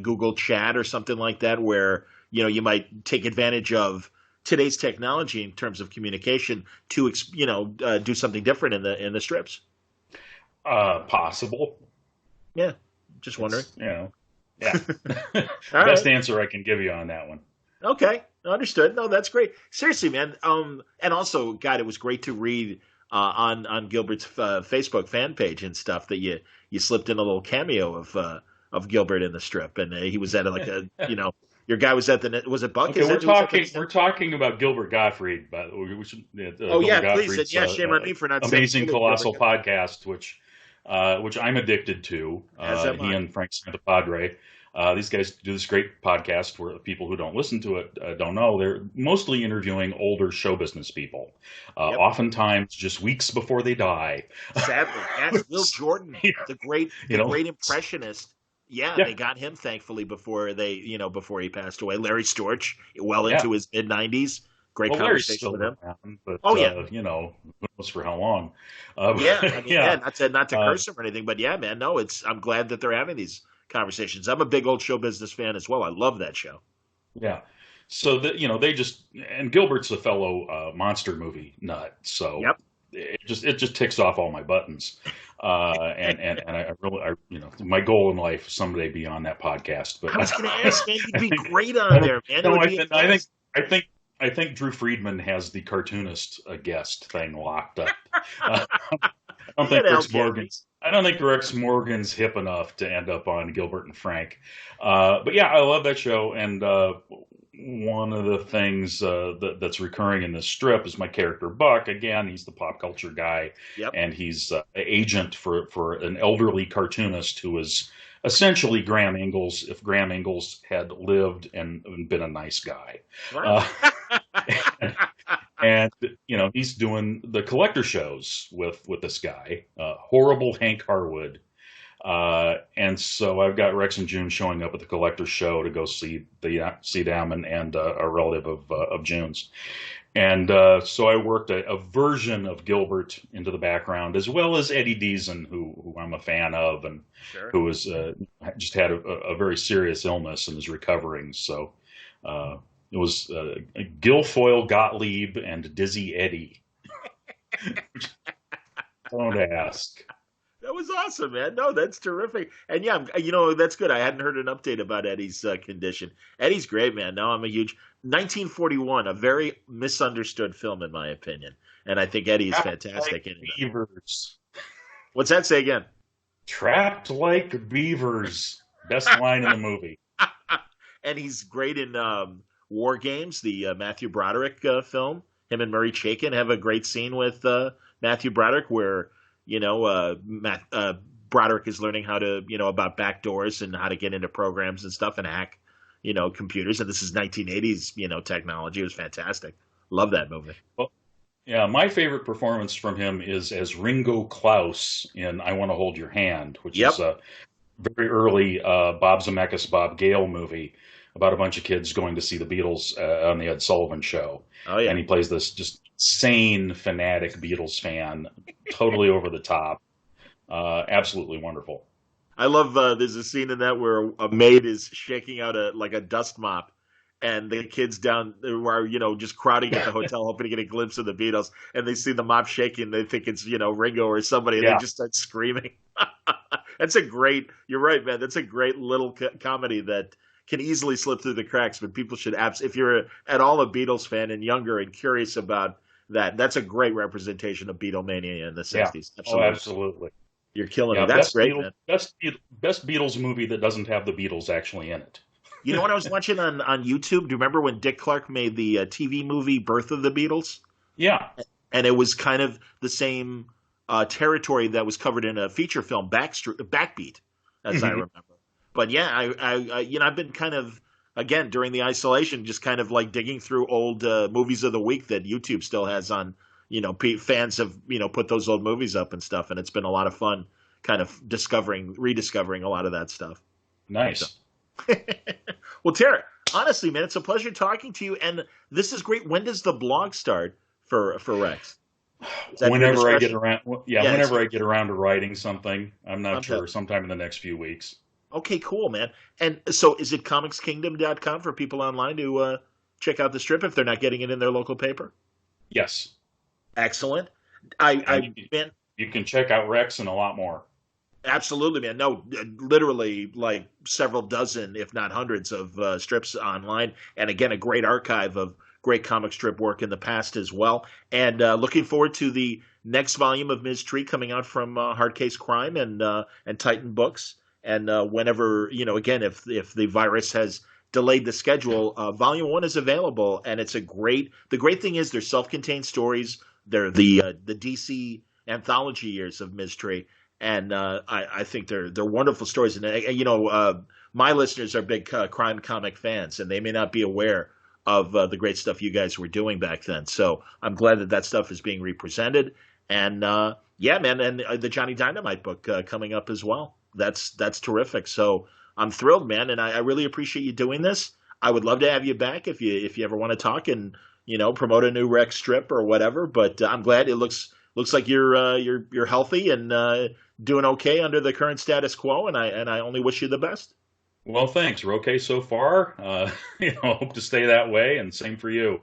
Google Chat or something like that, where, you might take advantage of today's technology in terms of communication to do something different in the strips.
Possible.
Yeah, just wondering.
Yeah.
All
Best
right.
answer I can give you on that one.
Okay, understood. No, that's great. Seriously, man. And also, God, it was great to read on Gilbert's Facebook fan page and stuff that you slipped in a little cameo of Gilbert in the strip, and he was at like a your guy was at was it Buck?
Okay,
Is
we're
that who was at
talking
the?
we're talking about Gilbert Gottfried, but we should
Oh
Gilbert
yeah, please. And
Gottfried's
yeah, shame on me for not saying
amazing
Gilbert.
colossal podcast, which I'm addicted to.
As am
He
I.
and Frank Santapadre. These guys do this great podcast where people who don't listen to it don't know. They're mostly interviewing older show business people,
Yep.
oftentimes just weeks before they die.
Sadly, yes, Will Jordan,
Yeah,
the great
you know,
impressionist. Yeah,
yeah,
they got him thankfully before he passed away. Larry Storch, well
yeah.
into his mid 90s. Great
Well, Larry's
conversation
still
with him.
around, but
Oh yeah,
who knows for how long?
yeah. I mean, yeah,
Yeah.
not to
Uh,
curse him or anything, but yeah, man. No, I'm glad that they're having these conversations. I'm a big old show business fan as well. I love that show.
Yeah. So that they just and Gilbert's a fellow monster movie nut, so
Yep.
it just ticks off all my buttons. And I really my goal in life is someday be on that podcast. But
I was going to ask, man, you'd
I
be
think
great on there, man. It
no,
would be
I think
fantastic.
I think Drew Friedman has the cartoonist guest thing locked up. Uh, don't
He had
think
Al Jenkins.
I don't think Rex Morgan's hip enough to end up on Gilbert and Frank. But yeah, I love that show. And one of the things that's recurring in this strip is my character Buck. Again, he's the pop culture guy,
Yep.
and he's agent for an elderly cartoonist who is essentially Graham Ingalls if Graham Ingalls had lived and been a nice guy.
Wow.
Uh, and he's doing the collector shows with this guy, horrible Hank Harwood. And so I've got Rex and June showing up at the collector show to go see them and a relative of June's. And so I worked a version of Gilbert into the background, as well as Eddie Deason, who I'm a fan of, and
Sure.
who was just had a very serious illness and is recovering. So it was Guilfoyle Gottlieb and Dizzy Eddie. Don't ask.
That was awesome, man. No, that's terrific. And yeah, that's good. I hadn't heard an update about Eddie's condition. Eddie's great, man. No, I'm a huge 1941, a very misunderstood film in my opinion, and I think Eddie is fantastic in it.
Beavers.
What's that say again?
Trapped like beavers. Best line in the movie.
And he's great in War Games, the Matthew Broderick film. Him and Murray Chaykin have a great scene with Matthew Broderick where Broderick is learning how to, about backdoors and how to get into programs and stuff and hack, computers. And this is 1980s, technology. It was fantastic. Love that movie.
Well, yeah, my favorite performance from him is as Ringo Klaus in I Want to Hold Your Hand, which is a very early Bob Zemeckis, Bob Gale movie about a bunch of kids going to see the Beatles on the Ed Sullivan Show.
Oh, yeah.
And he plays this just insane, fanatic Beatles fan, totally over the top. Absolutely wonderful.
I love there's a scene in that where a maid is shaking out a dust mop, and the kids down are just crowding at the hotel hoping to get a glimpse of the Beatles, and they see the mop shaking, they think it's Ringo or somebody, and they just start screaming. You're right, man. That's a great little comedy that can easily slip through the cracks, but people should if you're at all a Beatles fan and younger and curious about that, that's a great representation of Beatlemania in the 60s.
Yeah.
Absolutely.
Oh, absolutely.
You're killing it. That's great, man.
Best Beatles movie that doesn't have the Beatles actually in it.
You know what I was watching on YouTube? Do you remember when Dick Clark made the TV movie Birth of the Beatles?
Yeah.
And it was kind of the same territory that was covered in a feature film, Backbeat, as I remember. But yeah, I've been kind of, again, during the isolation, just kind of like digging through old movies of the week that YouTube still has on, fans have, put those old movies up and stuff. And it's been a lot of fun kind of rediscovering a lot of that stuff.
Nice.
So. Well, Tara, honestly, man, it's a pleasure talking to you. And this is great. When does the blog start for Rex?
Whenever I get around, whenever I get around to writing something, I'm not sure, sometime in the next few weeks.
Okay, cool, man. And so is it comicskingdom.com for people online to check out the strip if they're not getting it in their local paper?
Yes.
Excellent.
You can check out Rex and a lot more.
Absolutely, man. No, literally like several dozen, if not hundreds of strips online. And again, a great archive of great comic strip work in the past as well. And looking forward to the next volume of Ms. Tree coming out from Hard Case Crime and Titan Books. And whenever, again, if the virus has delayed the schedule, Volume 1 is available. And it's the great thing is they're self-contained stories. They're the DC anthology years of Ms. Tree. And I think they're wonderful stories. And, my listeners are big crime comic fans, and they may not be aware of the great stuff you guys were doing back then. So I'm glad that stuff is being represented. And, yeah, man, and the Johnny Dynamite book coming up as well. That's terrific. So I'm thrilled, man, and I really appreciate you doing this. I would love to have you back if you ever want to talk and promote a new Rex strip or whatever. But I'm glad it looks like you're healthy and doing okay under the current status quo, and I only wish you the best.
Well, thanks. We're okay so far. Hope to stay that way, and same for you.